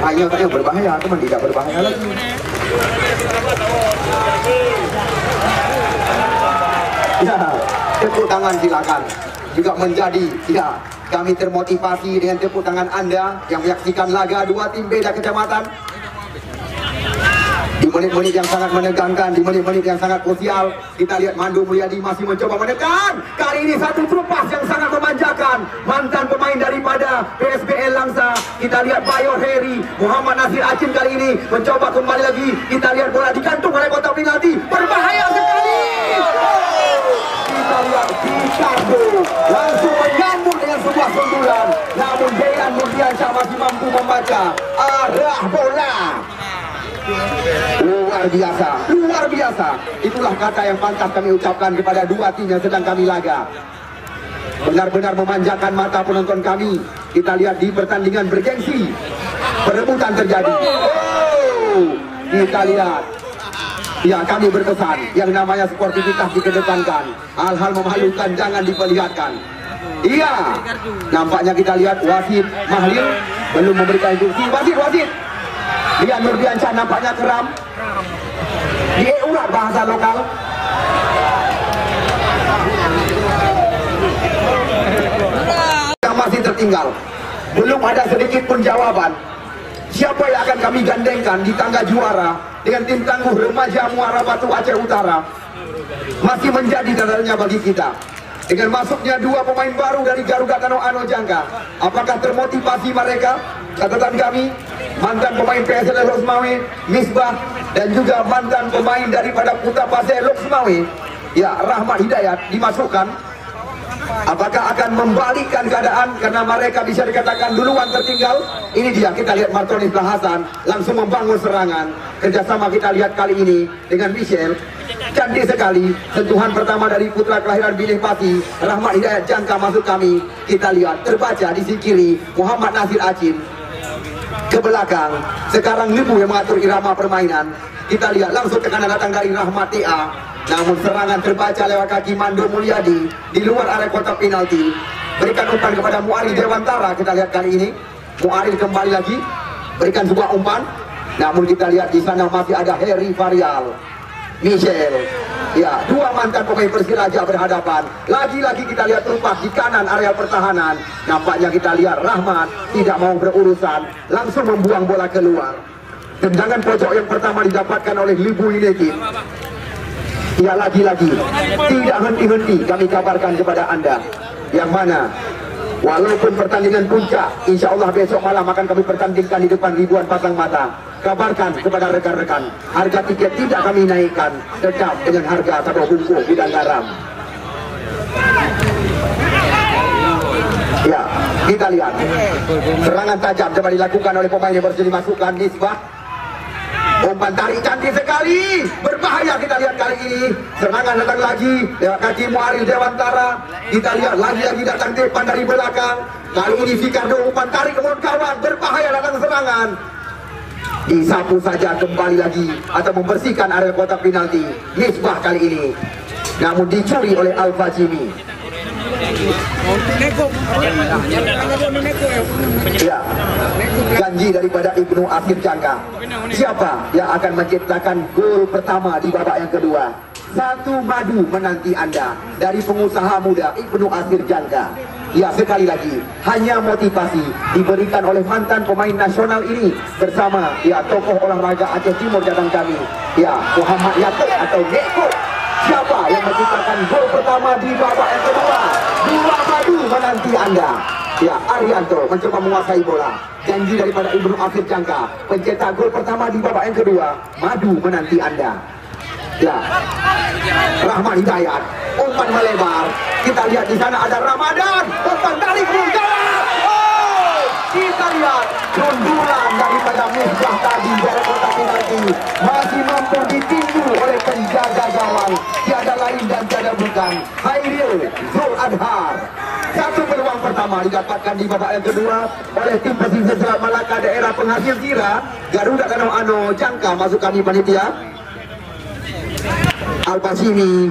Hanya katanya berbahaya, teman, tidak berbahaya lagi. Ya, tepuk tangan silakan. Juga menjadi, ya, kami termotivasi dengan tepuk tangan Anda yang menyaksikan laga dua tim beda kecamatan. Di menit-menit yang sangat menegangkan, di menit-menit yang sangat krusial, kita lihat Mandu Mulyadi masih mencoba menekan. Kali ini satu trupas yang sangat memanjakan. Mantan pemain daripada PSBL Langsa. Kita lihat Bayo Heri, Muhammad Nasir Acin kali ini mencoba kembali lagi. Kita lihat bola digantung oleh kotak penalti. Berbahaya sekali. Kita lihat Ricardo langsung menyambut dengan sebuah sundulan. Namun Dejan Nurdiansyah masih mampu membaca arah bola. Luar biasa. Itulah kata yang pantas kami ucapkan kepada dua tim yang sedang kami laga. Benar-benar memanjakan mata penonton kami. Kita lihat di pertandingan bergengsi, perebutan terjadi. Kita lihat. Ya, kami berpesan yang namanya sportivitas dikedepankan. Hal-hal memalukan jangan diperlihatkan. Iya, nampaknya kita lihat wasit Mahlil belum memberikan instruksi. Wasit. Dia Nurdiansyah nampaknya keram. Dia urat bahasa lokal. Yang masih tertinggal. Belum ada sedikit pun jawaban. Siapa yang akan kami gandengkan di tangga juara dengan tim tangguh remaja Muara Batu Aceh Utara masih menjadi tandanya bagi kita. Dengan masuknya dua pemain baru dari Garuda Kanoano Jangka, apakah termotivasi mereka? Catatan kami, mantan pemain PSL Loksmawe, Misbah, dan juga mantan pemain daripada Putra Pasir Loksmawe, ya, Rahmat Hidayat dimasukkan. Apakah akan membalikkan keadaan karena mereka bisa dikatakan duluan tertinggal? Ini dia, kita lihat Martonis Hasan langsung membangun serangan. Kerjasama kita lihat kali ini dengan Michel. Cantik sekali sentuhan pertama dari putra kelahiran Bilih Pati, Rahmat Hidayat Jangka masuk kami. Kita lihat terbaca di sisi kiri Muhammad Nasir Acin ke belakang. Sekarang Libu yang mengatur irama permainan. Kita lihat langsung tekanan datang dari Rahmat TA. Namun serangan terbaca lewat kaki Mandu Mulyadi di luar area kotak penalti. Berikan umpan kepada Muari Dewantara. Kita lihat kali ini Muari kembali lagi berikan sebuah umpan. Namun kita lihat di sana masih ada Heri Varial, Michel. Ya, dua mantan pemain Persiraja berhadapan. Lagi-lagi kita lihat Trupas di kanan area pertahanan. Nampaknya kita lihat Rahmat tidak mau berurusan, langsung membuang bola keluar. Tendangan pojok yang pertama didapatkan oleh Libu Inekin. Ya, lagi-lagi tidak henti-henti kami kabarkan kepada Anda, yang mana walaupun pertandingan puncak insya Allah besok malam akan kami pertandingkan di depan ribuan pasang mata. Kabarkan kepada rekan-rekan, harga tiket tidak kami naikkan, tetap dengan harga satu bungkus bidang garam. Ya, kita lihat serangan tajam coba dilakukan oleh pemain yang baru dimasukkan, Misbah. Umpan tarik cantik sekali, berbahaya kita lihat kali ini. Serangan datang lagi lewat kaki Muaril Dewantara. Kita lihat lagi-lagi datang depan dari belakang. Kali ini Ricardo umpan tarik ke mulut kawan, berbahaya datang serangan. Disapu saja kembali lagi atau membersihkan area kotak penalti. Misbah kali ini, namun dicuri oleh Al-Fashimi. Ya, janji daripada Ibnu Asir Jangka. Siapa yang akan menciptakan gol pertama di babak yang kedua? Satu madu menanti Anda dari pengusaha muda Ibnu Asir Jangka. Ya, sekali lagi hanya motivasi diberikan oleh mantan pemain nasional ini bersama ya tokoh olahraga Aceh Timur datang kami, ya Muhammad Yatuk atau Neko. Siapa yang menciptakan gol pertama di babak yang kedua? Dua madu menanti Anda. Ya, Arianto mencoba menguasai bola. Janji daripada Ibnu Asir Jangka, pencetak gol pertama di babak yang kedua. Madu menanti Anda. Ya, Rahmat Hidayat, umpan melebar. Kita lihat di sana ada Ramadan, umpan tarik gol. kita lihat sundulan daripada Misbah tadi dari kotak penalti masih mampu ditinju oleh penjaga gawang, tiada lain dan tiada bukan Hairil Zul Adhar. Satu peluang pertama didapatkan di babak yang kedua oleh tim pesisir Selat Malaka daerah penghasil Sira. Garuda Danau Ano jangka masuk kami panitia. Al-Basimi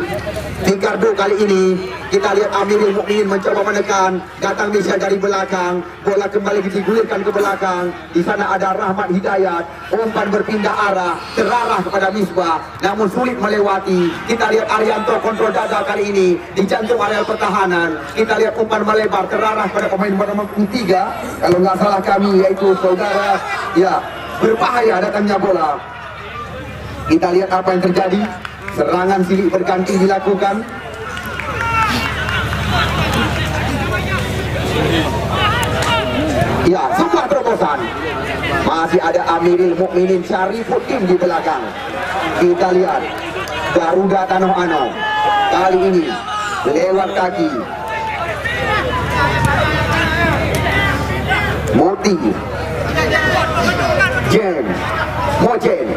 Ricardo kali ini kita lihat Amirul Mukminin mencoba menekan, datang Misha dari belakang, bola kembali digulirkan ke belakang. Di sana ada Rahmat Hidayat, umpan berpindah arah, terarah kepada Misbah, namun sulit melewati. Kita lihat Arianto kontrol dada kali ini di jantung areal pertahanan. Kita lihat umpan melebar, terarah pada pemain nomor 3, kalau nggak salah kami, yaitu saudara. Ya, berbahaya datangnya bola. Kita lihat apa yang terjadi. Serangan silih berganti dilakukan. Ya, sebuah terobosan. Masih ada Amirul Mukminin Syarifuddin di belakang. Kita lihat Garuda Danau Ano kali ini lewat kaki. Moti Jen Mojen.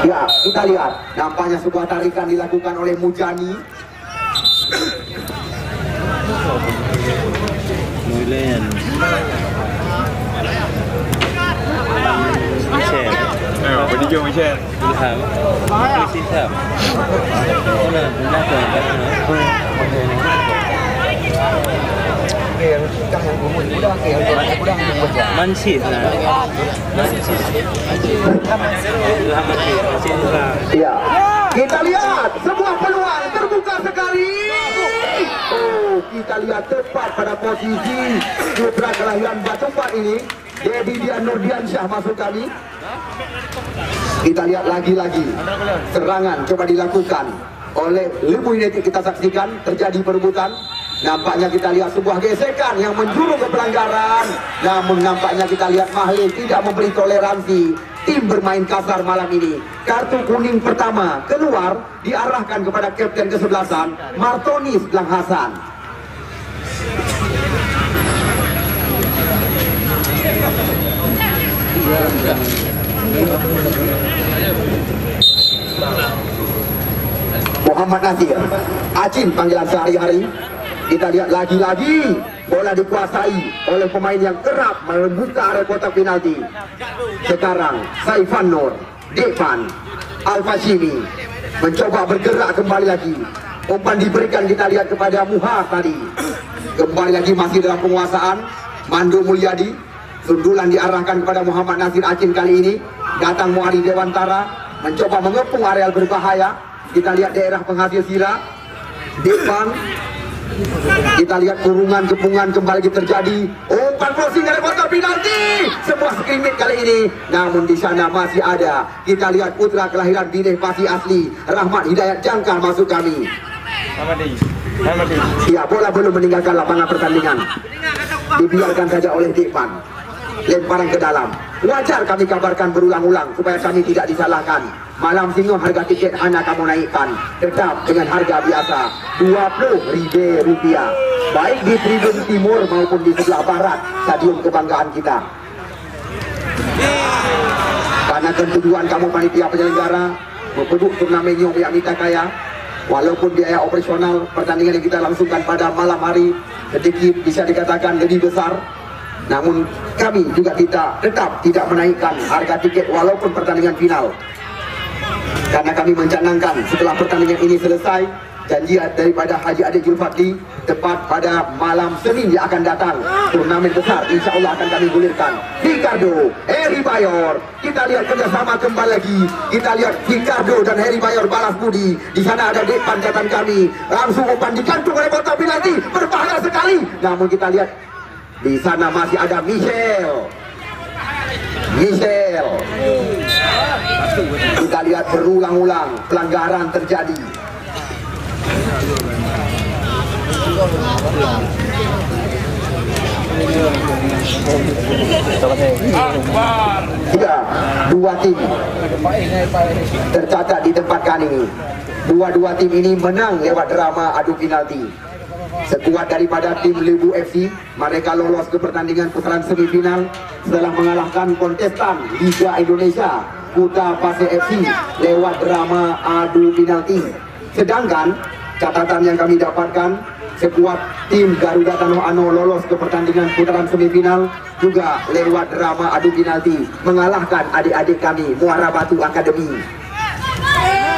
Ya, kita lihat nampaknya sebuah tarikan dilakukan oleh Mujani. Mulian Michel Bagi jom Michel. Ilham Isi Sam Mana belakang kan Mansis lah. Ya, kita lihat sebuah peluang terbuka sekali. Oh, kita lihat tepat pada posisi putra kelahiran Batumpat ini, Dedi Dian Nurdiansyah masuk kami. Kita lihat lagi-lagi serangan coba dilakukan oleh Lembu United. Kita saksikan terjadi perebutan. Nampaknya kita lihat sebuah gesekan yang menjuru ke pelanggaran. Namun nampaknya kita lihat Mahlil tidak memberi toleransi. Tim bermain kasar malam ini. Kartu kuning pertama keluar diarahkan kepada kapten kesebelasan Martonis Lang Hasan. Muhammad Nasir Acin panggilan sehari-hari. Kita lihat lagi-lagi bola dikuasai oleh pemain yang kerap membuka area kotak penalti. Sekarang Saifan Nur, Devan, Al-Fashimi mencoba bergerak kembali lagi. Umpan diberikan kita lihat kepada Muha tadi. Kembali lagi masih dalam penguasaan Mando Mulyadi. Sundulan diarahkan kepada Muhammad Nasir Acin kali ini. Datang Muari Dewantara mencoba mengepung areal berbahaya. Kita lihat daerah penghasil Sira. Devan. Kita lihat kurungan kepungan kembali terjadi. Umpan crossing dari kotak penalti. Sebuah skrimit kali ini. Namun di sana masih ada. Kita lihat putra kelahiran Bineh Pasi asli Rahmat Hidayat jangkar masuk kami. Ya, bola belum meninggalkan lapangan pertandingan. Dibiarkan saja oleh Devan. Lemparan ke dalam. Wajar kami kabarkan berulang-ulang supaya kami tidak disalahkan. Malam Singo harga tiket hanya kamu naikkan tetap dengan harga biasa Rp20.000, baik di tribun timur maupun di sebelah barat stadion kebanggaan kita. Karena ketujuan kamu panitia penyelenggara membentuk turnamen yang Mita Kaya, walaupun biaya operasional pertandingan yang kita langsungkan pada malam hari sedikit bisa dikatakan lebih besar, namun kami juga tetap tidak menaikkan harga tiket walaupun pertandingan final. Karena kami mencanangkan setelah pertandingan ini selesai, janji daripada Haji Adik Julfadli tepat pada malam Senin yang akan datang, turnamen besar insya Allah akan kami gulirkan. Ricardo, Heri Bayor, kita lihat kerjasama kembali lagi. Kita lihat Ricardo dan Heri Bayor balas budi. Di sana ada Depan catatan kami, langsung umpan digantung oleh kotak penalti, berbahaya sekali. Namun kita lihat di sana masih ada Michel. Kita lihat berulang-ulang pelanggaran terjadi. Ya, dua tim tercatat di tempat kami. Dua tim ini menang lewat drama adu penalti. Sekuat daripada tim Lebu FC, mereka lolos ke pertandingan putaran semifinal setelah mengalahkan kontestan Liga Indonesia Kuta Pasir FC lewat drama adu penalti. Sedangkan catatan yang kami dapatkan, sekuat tim Garuda Tanoh lolos ke pertandingan putaran semifinal juga lewat drama adu penalti mengalahkan adik-adik kami Muara Batu Academy.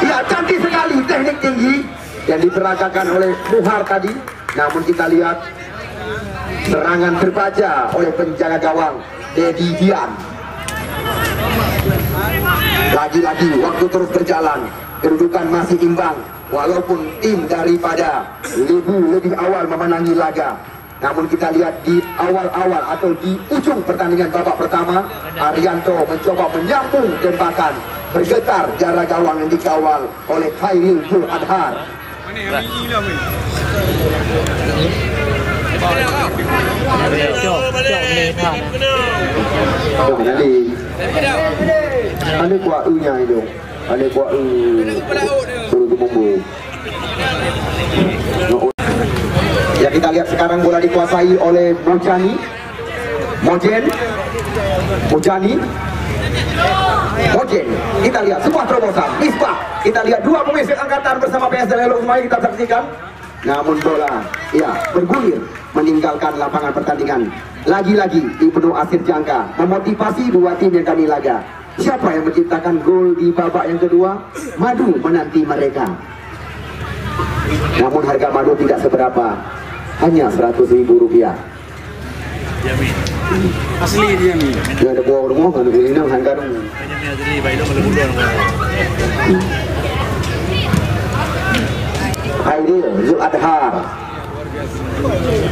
Ya, cantik sekali teknik tinggi yang diperagakan oleh Muhar tadi. Namun kita lihat serangan terbaca oleh penjaga gawang Dedi Dian. Lagi-lagi waktu terus berjalan, kedudukan masih imbang walaupun tim daripada Lebu lebih awal memenangi laga. Namun kita lihat di awal-awal atau di ujung pertandingan babak pertama, Arianto mencoba menyambung tembakan, bergetar jarak gawang yang dikawal oleh Khairil Zul Adhar. Ada kuat nya itu, ada kuat suruh bumbu. Ya, kita lihat sekarang bola dikuasai oleh Mojani, kita lihat sebuah terobosan, Misbah. Kita lihat dua pemain angkatan bersama PSL Hello Smile kita saksikan. Namun bola, ya, bergulir meninggalkan lapangan pertandingan. Lagi-lagi di penuh asir jangka, memotivasi dua tim yang kami laga. Siapa yang menciptakan gol di babak yang kedua? Madu menanti mereka. Namun harga madu tidak seberapa, hanya Rp100.000. Asli dia ni. Dia ada buah rumah, ada beli nang harga dong. Khairil Zul Adhar.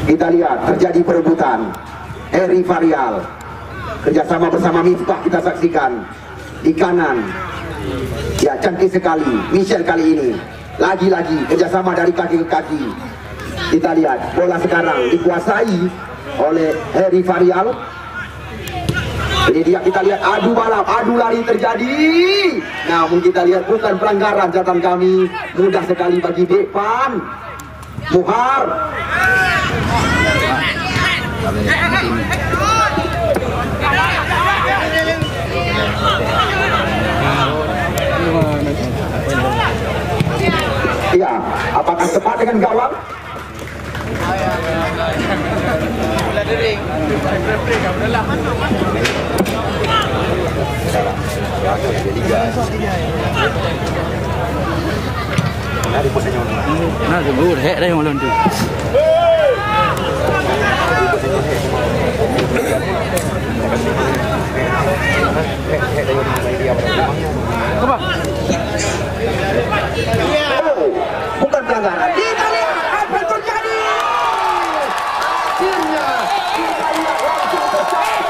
Kita lihat terjadi perebutan. Heri Varial kerjasama bersama Misbah kita saksikan di kanan. Ya, cantik sekali Michelle kali ini. Lagi-lagi kerjasama dari kaki ke kaki. Kita lihat bola sekarang dikuasai oleh Heri Varial. Ini dia, kita lihat adu balap, adu lari terjadi. Namun kita lihat bukan pelanggaran catatan kami. Mudah sekali bagi depan Muhar. Ya, apakah tepat dengan gawang? Nah, sebut hek dah yang malam tu. Apa? Oh, bukan pelanggaran. Kita lihat apa yang terjadi. Akhirnya kita lihat langsung terjadi.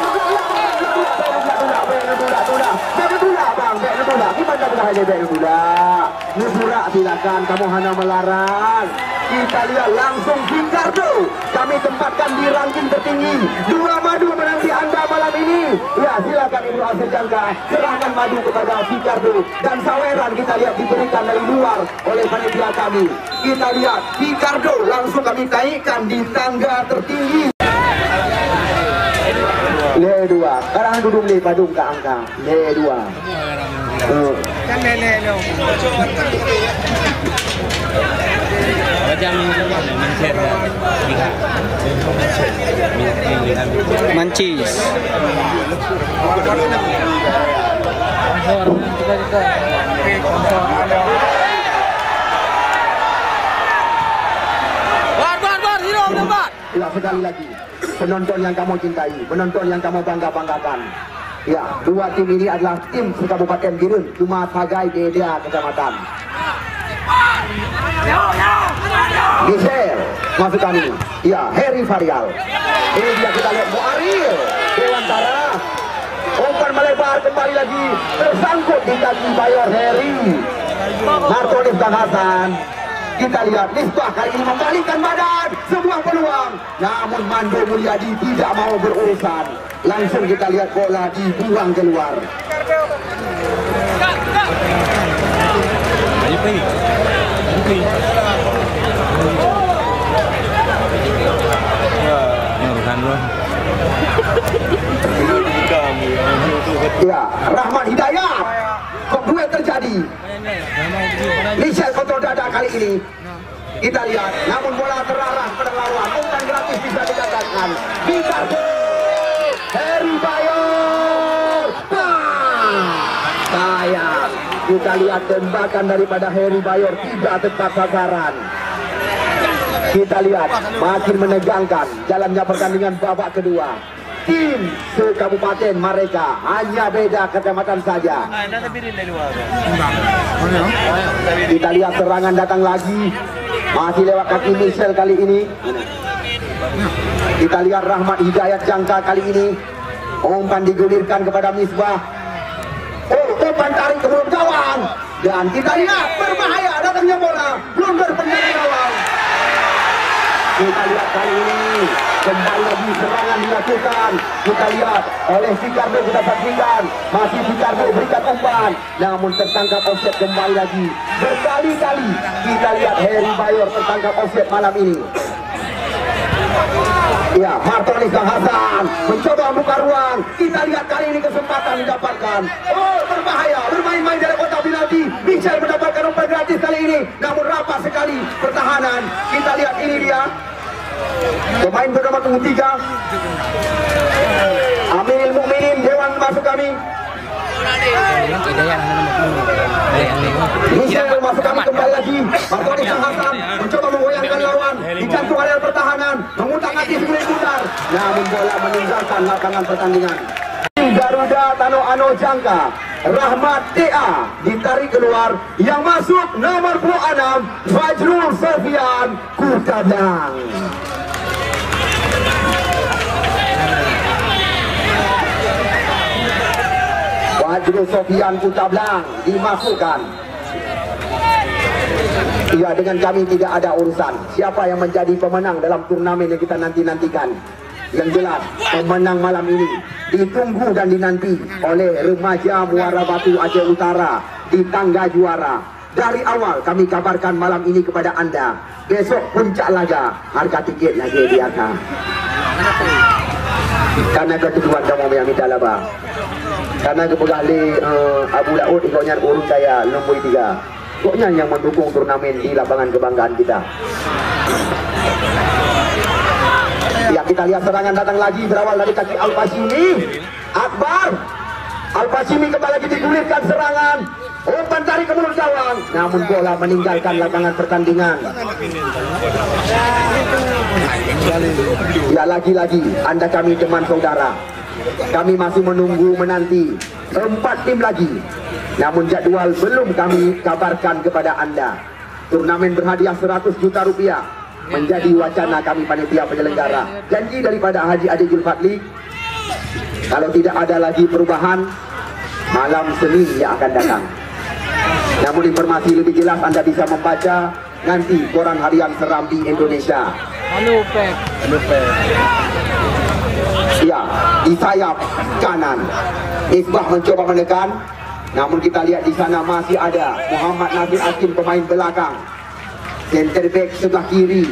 Nusura silakan, kamu hanya melarang. Kita lihat langsung Ricardo. Kami tempatkan di ranking tertinggi. Dua madu menanti Anda malam ini. Ya, silakan Ibu Asir Jangka, serahkan madu kepada Ricardo. Dan saweran kita lihat diberikan dari luar oleh panitia kami. Kita lihat Ricardo langsung kami naikkan di tangga tertinggi. Le 2, sekarang duduk le padung ke angka le 2. Kan nenek lo. Macam Mancis. Ya, sekali lagi, penonton yang kamu cintai, penonton yang kamu bangga-banggakan. Ya, dua tim ini adalah tim Kabupaten Birun, cuma Sagai beda kecamatan. Michelle masuk kami. Ya, Heri Varial. Ini dia, kita lihat Muaril Dewantara. Umpan melebar kembali lagi, tersangkut di kaki Bayor Heri. Martonis dan Hasan. Kita lihat Misbah kali ini membalikkan badan, sebuah peluang. Namun Mando Mulyadi tidak mau berurusan. Langsung kita lihat bola dibuang keluar. Ya, Rahmat Hidayat. Kok duet terjadi? Michel kontrol dada kali ini. Kita lihat, namun bola terarah pada lawan. Umpan gratis bisa dikatakan. Bisa Heri Bayor. Sayang, kita lihat tembakan daripada Heri Bayor tidak tepat sasaran. Kita lihat makin menegangkan jalannya pertandingan babak kedua. Tim sekabupaten mereka hanya beda kecamatan saja. Kita lihat serangan datang lagi. Masih lewat kaki Michel kali ini. Kita lihat Rahmat Hidayat jangka kali ini. Umpan digulirkan kepada Misbah. Oh, umpan tarik ke mulut gawang. Dan kita lihat berbahaya datangnya bola. Blunder penyerang gawang. Kita lihat kali ini kembali lagi serangan dilakukan. Kita lihat oleh Fikardo kita saksikan. Masih Fikardo berikan umpan, namun tertangkap offset kembali lagi. Berkali-kali kita lihat Heri Bayor tertangkap offset malam ini. Ya, Martonis Hasan mencoba membuka ruang. Kita lihat kali ini kesempatan didapatkan. Oh, berbahaya, bermain-main dari kotak penalti. Michel mendapatkan umpan gratis kali ini, namun rapat sekali pertahanan. Kita lihat ini dia pemain bernama punggung 3 Aminil Mukminin Dewan masuk kami. Michel masuk kami kembali lagi. Martonis Hasan mencoba menggoyangkan lawan di jantung area pertahanan, mengutak-atik putar, namun bola meninggalkan lapangan pertandingan. Garuda Tano Ano Jangka Rahmat TA ditarik keluar. Yang masuk nomor 26 Fajrul Sofian Kutadang. Fajrul Sofian Kutadang dimasukkan. Ya, dengan kami tidak ada urusan siapa yang menjadi pemenang dalam turnamen yang kita nanti-nantikan. Yang jelas pemenang malam ini ditunggu dan dinanti oleh remaja Muara Batu Aceh Utara di tangga juara. Dari awal kami kabarkan malam ini kepada Anda, besok puncak laga, harga tiket lagi di atas. Karena ketujuan kamu yang minta laba. Karena kepegali Abu Daud ikutnya urus saya nombor 3. Pokoknya yang mendukung turnamen di lapangan kebanggaan kita. Ya, kita lihat serangan datang lagi berawal dari kaki Al-Fashimi. Akbar Al-Fashimi kembali lagi digulirkan serangan. Umpan tarik ke mulut gawang, namun bola meninggalkan lapangan pertandingan. Ya, lagi-lagi Anda kami teman saudara, kami masih menunggu menanti 4 tim lagi. Namun jadwal belum kami kabarkan kepada Anda. Turnamen berhadiah 100 juta rupiah menjadi wacana kami panitia penyelenggara. Janji daripada Haji Adi Julfadli, kalau tidak ada lagi perubahan, malam Senin yang akan datang. Namun informasi lebih jelas Anda bisa membaca nanti koran harian Serambi Indonesia. Ya, di sayap kanan Misbah mencoba menekan, namun kita lihat di sana masih ada Muhammad Nasir Hakim pemain belakang, center back sebelah kiri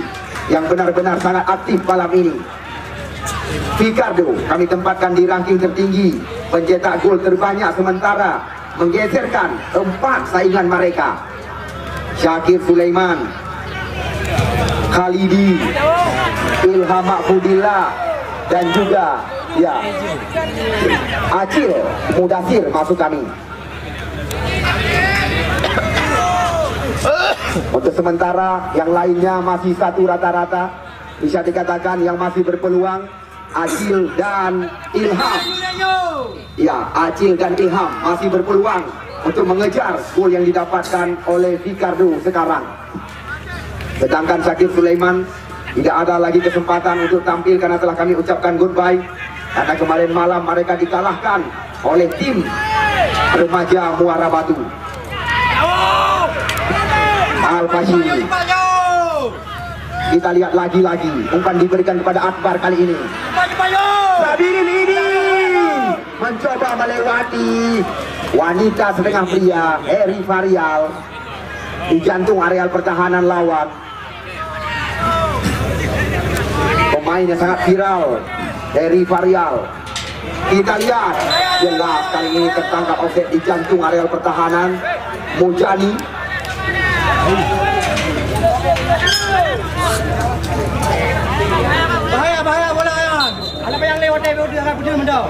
yang benar-benar sangat aktif malam ini. Fikardo kami tempatkan di ranking tertinggi, pencetak gol terbanyak sementara menggeserkan 4 saingan mereka. Syakir Sulaiman, Khalidi, Ilham Mahfudillah, dan juga ya Acil Mudasir masuk kami. Untuk sementara yang lainnya masih satu rata-rata. Bisa dikatakan yang masih berpeluang Acil dan Ilham. Ya, Acil dan Ilham masih berpeluang untuk mengejar gol yang didapatkan oleh Fikardo sekarang. Sedangkan Syakir Sulaiman tidak ada lagi kesempatan untuk tampil karena telah kami ucapkan goodbye. Karena kemarin malam mereka dikalahkan oleh tim remaja Muara Batu. Al-Fashimi. Kita lihat lagi-lagi umpan diberikan kepada Akbar kali ini. Sabirin ini mencoba melewati wanita setengah pria Heri Varial di jantung areal pertahanan lawan. Pemain yang sangat viral Heri Varial. Kita lihat jelas kali ini tertangkap offset di jantung areal pertahanan Mujani. Bahaya bola kan. Ada yang lewat dari dia akan punya mendau.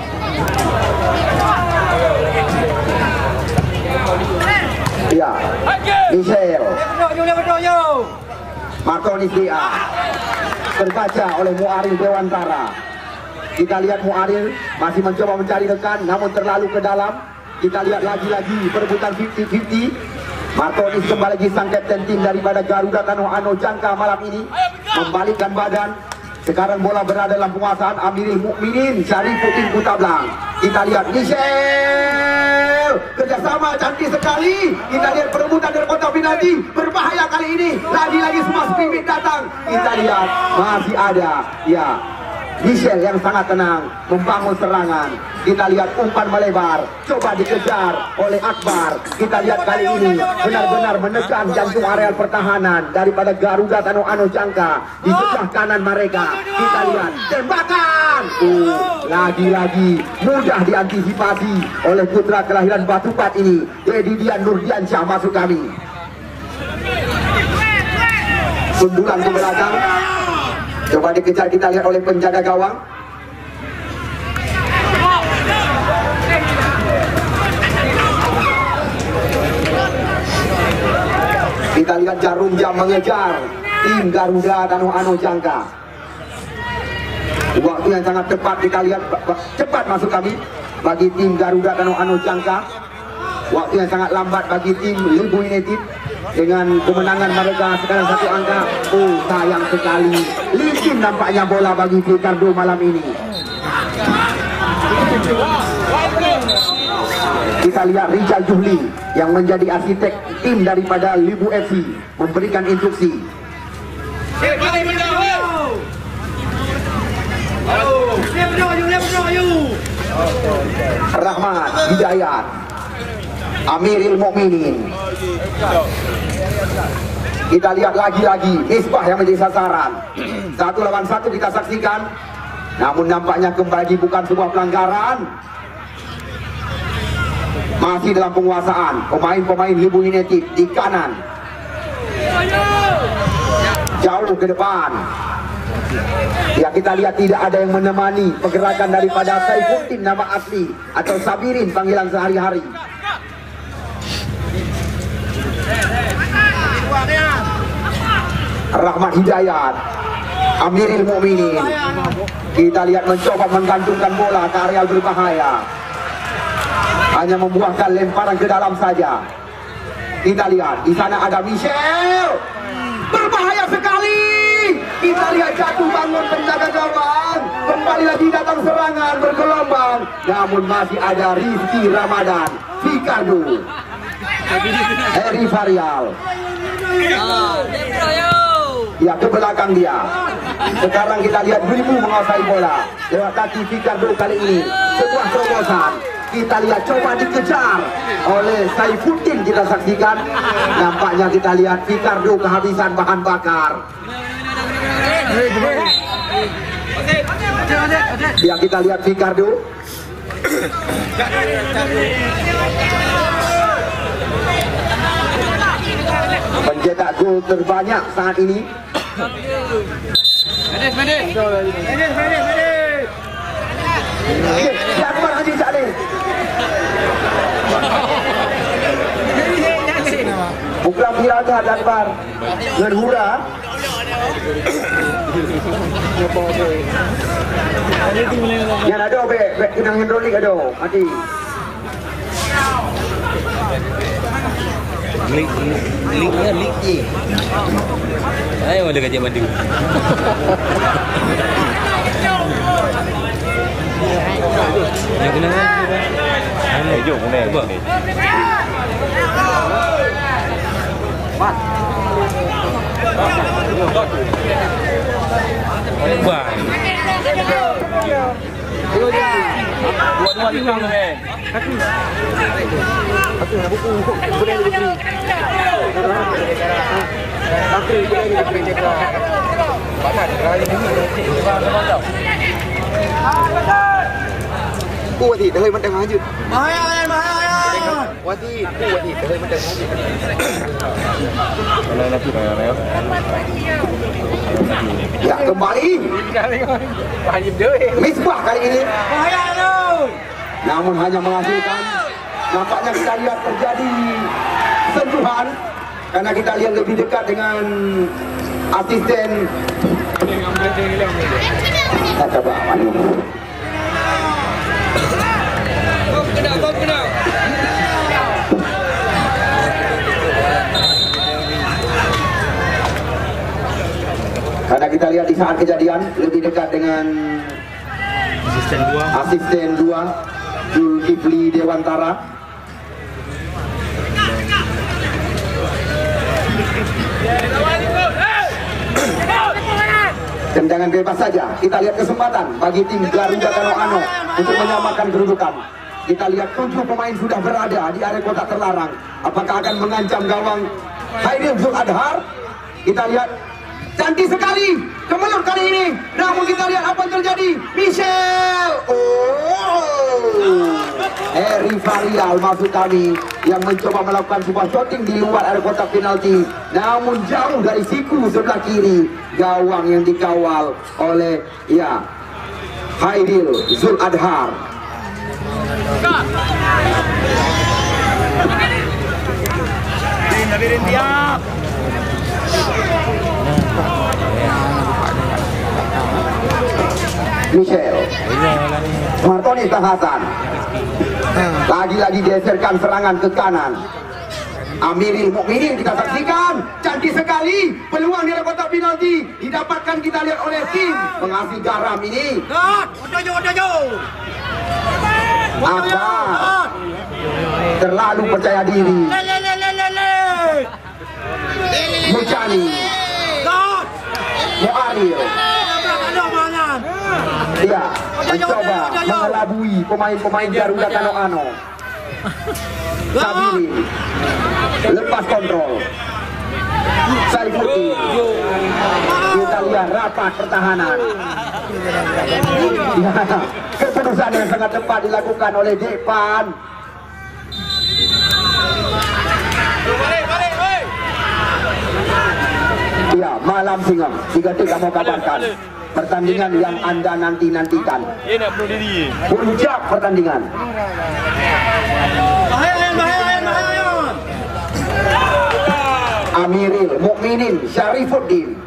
Ya, Michel. Yo. Martonis dia terbaca oleh Muaril Dewantara. Kita lihat Muaril masih mencoba mencari rekan, namun terlalu ke dalam. Kita lihat lagi-lagi perebutan 50-50. Martonis kembali lagi sang kapten tim daripada Garuda Tanoh Jangka malam ini membalikkan badan. Sekarang bola berada dalam penguasaan Amiril Mukminin Syarifuddin Kutablang. Kita lihat Michel, kerjasama cantik sekali. Kita lihat perebutan dari kotak penalti berbahaya kali ini. Lagi-lagi semua spirit datang. Kita lihat masih ada, ya, Michel yang sangat tenang membangun serangan. Kita lihat umpan melebar, coba dikejar oleh Akbar. Kita lihat kali ini benar-benar menekan jantung areal pertahanan daripada Garuda Tanoh Jangka di sebelah kanan mereka. Kita lihat tembakan, lagi-lagi mudah diantisipasi oleh putra kelahiran Batupat ini, Dedidian Nurdiansyah masuk kami. Sundulan ke belakang, coba dikejar, kita lihat oleh penjaga gawang. Kita lihat Jarum Jam mengejar tim Garuda Tanoh Jangka. Waktu yang sangat tepat, kita lihat cepat masuk kami bagi tim Garuda Tanoh Jangka. Waktu yang sangat lambat bagi tim Libu United dengan kemenangan mereka sekarang 1 angka. Sayang sekali, licin nampaknya bola bagi Ricardo malam ini. Kita lihat Rijal Juhli yang menjadi arsitek tim daripada Libu FC memberikan instruksi. Rahmat Hidayat, Amiril Mukminin. Kita lihat lagi-lagi Misbah yang menjadi sasaran. 1 lawan 1 kita saksikan, namun nampaknya kembali bukan sebuah pelanggaran. Masih dalam penguasaan pemain-pemain Libu United di kanan, jauh ke depan. Ya, kita lihat tidak ada yang menemani pergerakan daripada Saifuddin nama asli atau Sabirin panggilan sehari-hari. Rahmat Hidayat, Amiril Mukminin. Kita lihat mencoba menggantungkan bola ke areal berbahaya, hanya membuahkan lemparan ke dalam saja. Kita lihat di sana ada Michel, berbahaya sekali. Kita lihat jatuh bangun penjaga gawang, kembali lagi datang serangan bergelombang, namun masih ada Rizky Ramadan, Ricardo, Heri Varial. Ya, ke belakang dia. Sekarang kita lihat Libu menguasai bola lewat kaki Ricardo kali ini. Sebuah terobosan. Kita lihat coba dikejar oleh Saifuddin, kita saksikan. Nampaknya kita lihat Ricardo kehabisan bahan bakar. Ya, kita lihat Ricardo. Pencetak gol terbanyak saat ini. Akbar Haji Saleh. Bukan Firada Akbar dengan Hura. Yang ada bek kenang hidrolik ada mati. Lik je. Ayo ada gajah madu. Yang kena apa? Jom kena. Mat. Wah. Buat bintang tu eh. Aku nak buku boleh diberi. Aku boleh diberi dekat. Panas kali ni. Cua thịt hơi mất đang hái chứ. Bahaya. Cua thịt hơi mất đang hái chứ. Ya kembali Misbah kali ini. Bahaya tu. Namun hanya menghasilkan. Nampaknya kita lihat terjadi sentuhan karena kita lihat lebih dekat dengan asisten. Kita coba awal. Karena kita lihat di saat kejadian lebih dekat dengan asisten 2 Zulkifli Dewantara. Tendangan bebas saja. Kita lihat kesempatan bagi tim Garuda Kanoano untuk menyamakan kedudukan. Kita lihat 7 pemain sudah berada di area kotak terlarang. Apakah akan mengancam gawang Hairil Zul Adhar? Kita lihat cantik sekali kemelur kali ini. Namun kita lihat apa yang terjadi. Michel. Eri Varial maksud kami yang mencoba melakukan sebuah shooting di luar area kotak penalti. Namun jauh dari siku sebelah kiri gawang yang dikawal oleh Hairil Zul Adhar. Michel Martoni Hasan lagi-lagi geserkan serangan ke kanan. Amiril Mukminin kita saksikan cantik sekali peluang di kotak penalti didapatkan kita lihat oleh tim penghasil garam ini. Apa terlalu percaya diri. Mujani Mu'aril dia mencoba mengelabui pemain-pemain Garuda Kanoano. Sabirin lepas kontrol. Saifuddin kita lihat rapat pertahanan. Keputusan yang sangat tepat dilakukan oleh Depan. Ya, Malam Singa 3 mau kabarkan pertandingan yang Anda nantikan. Puncak pertandingan. Amiril Mukminin Syarifuddin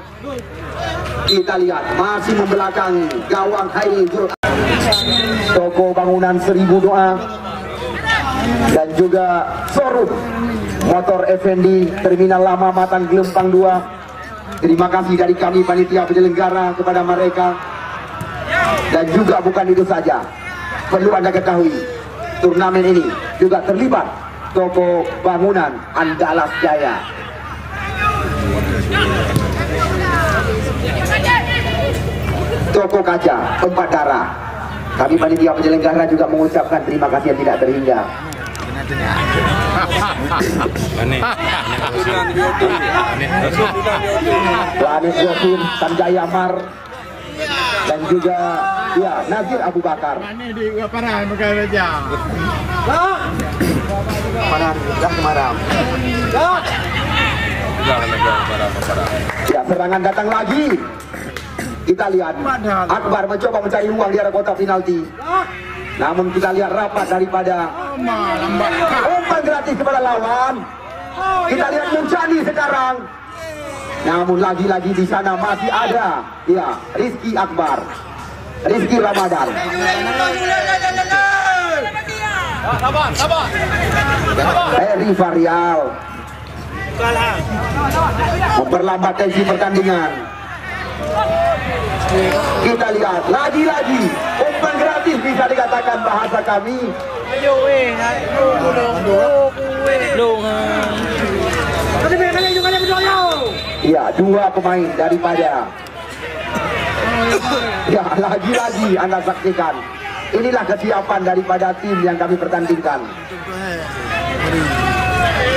kita lihat masih membelakangi gawang Hairil Zul. Toko bangunan 1000 doa dan juga Sorup Motor Effendi Terminal Lama Matang Gelempang 2. Terima kasih dari kami panitia penyelenggara kepada mereka. Dan juga bukan itu saja, perlu Anda ketahui turnamen ini juga terlibat toko bangunan Andalas Jaya. Toko kaca Empat Darah. Kami panitia penyelenggara juga mengucapkan terima kasih yang tidak terhingga. Planet Yosir Sanjaya Mar dan juga Nazir Abu Bakar. Ya, serangan datang lagi. Kita lihat Akbar mencoba mencari ruang di area kotak penalti. Namun kita lihat rapat daripada umpan gratis kepada lawan. Kita lihat Mujani sekarang. Namun lagi-lagi di sana masih ada Rizky Akbar, Rizky Ramadan. Eri Varial memperlambat tensi pertandingan. Kita lihat lagi-lagi umpan gratis bisa dikatakan bahasa kami. Ya, 2 pemain daripada. Ya, lagi-lagi Anda saksikan. Inilah kesiapan daripada tim yang kami pertandingkan.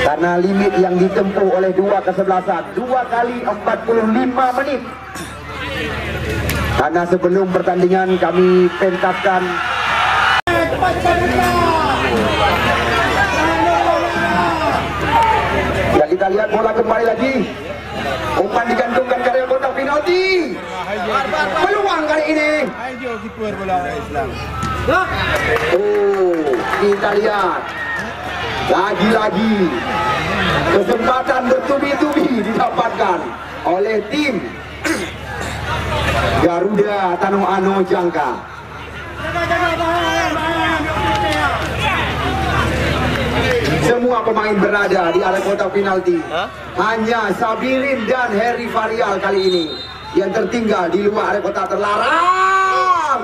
Karena limit yang ditempuh oleh 2 kesebelasan 2 kali 45 menit. Karena sebelum pertandingan kami pentaskan ya, kita lihat bola kembali lagi. Umpan digantungkan ke kotak penalti. Peluang kali ini. Oh, kita lihat lagi-lagi kesempatan bertubi-tubi didapatkan oleh tim Garuda Tano Ano Jangka. Semua pemain berada di area kotak penalti. Hanya Sabirin dan Heri Varial kali ini yang tertinggal di luar area kotak terlarang.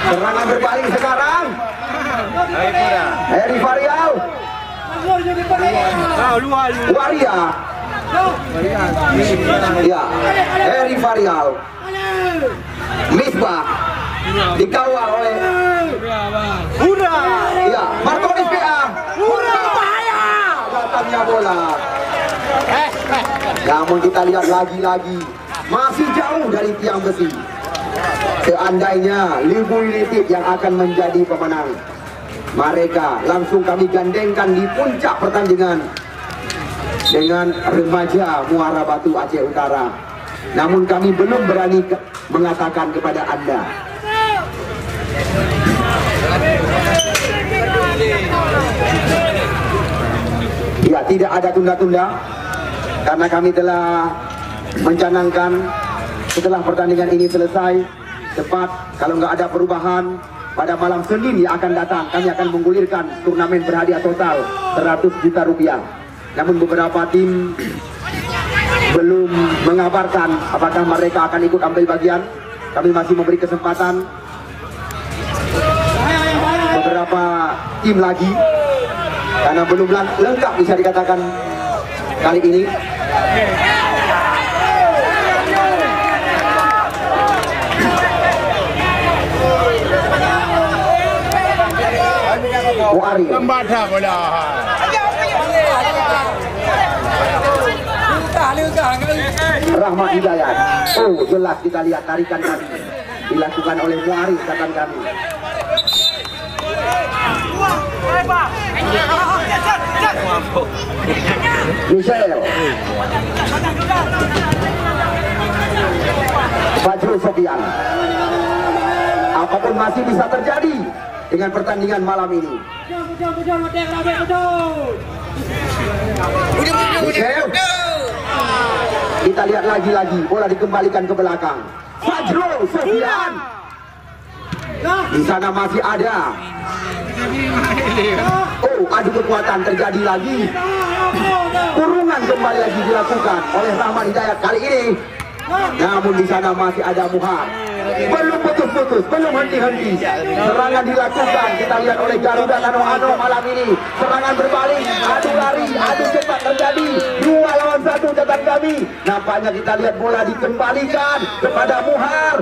Serangan berpaling sekarang. Heri Varial. Waria. Ya, Heri Varial. Misbah dikawal oleh ya, Martonis PA. Bahaya datangnya bola. Namun kita lihat lagi-lagi masih jauh dari tiang besi. Seandainya Libu United yang akan menjadi pemenang, mereka langsung kami gandengkan di puncak pertandingan dengan remaja Muara Batu Aceh Utara. Namun kami belum berani mengatakan kepada Anda. Ya, tidak ada tunda-tunda karena kami telah mencanangkan setelah pertandingan ini selesai, tepat kalau nggak ada perubahan pada malam Senin yang akan datang, kami akan menggulirkan turnamen berhadiah total 100 juta rupiah. Namun beberapa tim belum mengabarkan apakah mereka akan ikut ambil bagian. Kami masih memberi kesempatan beberapa tim lagi karena belum lengkap bisa dikatakan kali ini. Wari Rahmat Hidayat. Oh, jelas kita lihat tarikan kami dilakukan oleh Muari rekan kami. Michelle Fajrul Sofian. Apapun masih bisa terjadi dengan pertandingan malam ini. Michelle, kita lihat lagi-lagi bola dikembalikan ke belakang. Fajrul Sofian. Di sana masih ada. Oh, adu kekuatan terjadi lagi. Kurungan kembali lagi dilakukan oleh Rahmat Hidayat kali ini. Namun di sana masih ada Muhar. Belum putus-putus, belum henti-henti. Serangan dilakukan, kita lihat oleh Garuda Tano Ano malam ini. Serangan berbalik, adu lari, adu cepat terjadi. 2 lawan 1 catatan kami. Nampaknya kita lihat bola dikembalikan kepada Muhar.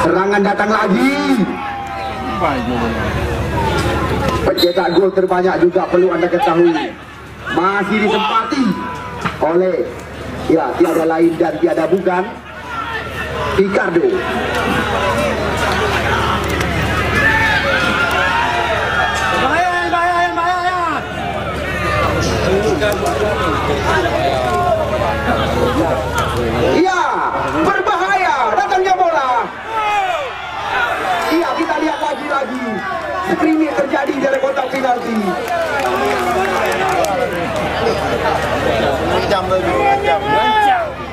Serangan datang lagi. Pencetak gol terbanyak juga perlu Anda ketahui masih ditempati oleh ya tiada lain dan tiada bukan Ricardo. Iya, berbahaya datangnya bola. Iya, kita lihat lagi-lagi screening terjadi dari kotak penalti.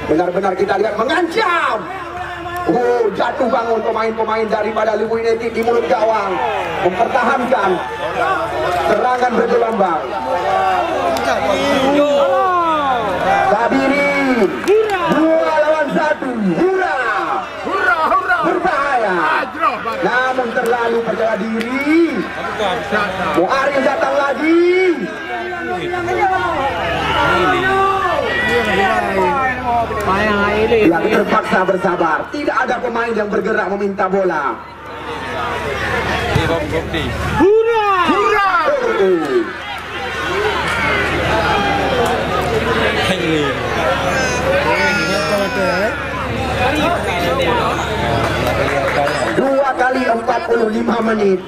Benar-benar kita lihat mengancam. Oh, jatuh bangun pemain-pemain daripada Libu United di mulut gawang, mempertahankan serangan bergelombang. Sabirin 2 lawan 1. Hurra, berbahaya. Namun terlalu percaya diri. Muari datang lagi. Yang terpaksa bersabar. Tidak ada pemain yang bergerak meminta bola. Ini kopi. Dua kali 45 menit.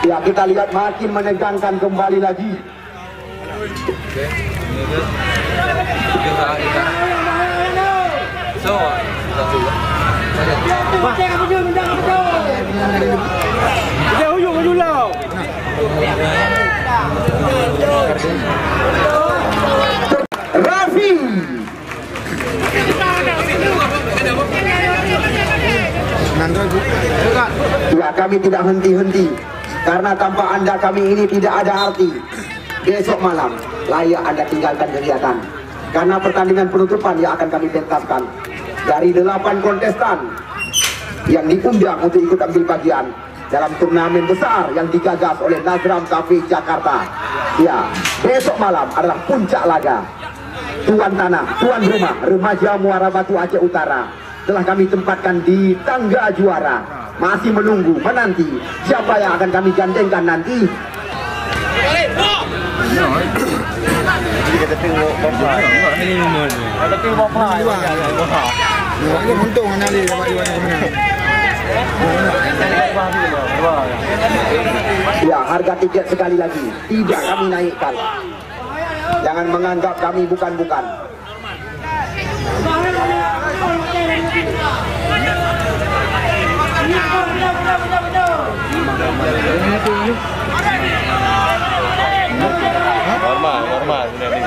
Ya, kita lihat makin menegangkan kembali lagi. Rafi. Ya, kami tidak henti-henti karena tanpa Anda kami ini tidak ada arti. Besok malam layak Anda tinggalkan kegiatan karena pertandingan penutupan yang akan kami pentaskan dari 8 kontestan yang diundang untuk ikut ambil bagian dalam turnamen besar yang digagas oleh Nazram Cafe Jakarta. Ya, besok malam adalah puncak laga. Tuan tanah, tuan rumah, remaja Muara Batu Aceh Utara telah kami tempatkan di tangga juara. Masih menunggu, menanti siapa yang akan kami gandengkan nanti. Kita tengok bapa. Ini nomor ni. Ada tengok bapa. Ini untung nanti dapat iwan kemenangan. Ya, harga tiket sekali lagi tidak kami naikkan. Jangan menganggap kami bukan-bukan. Normal ni.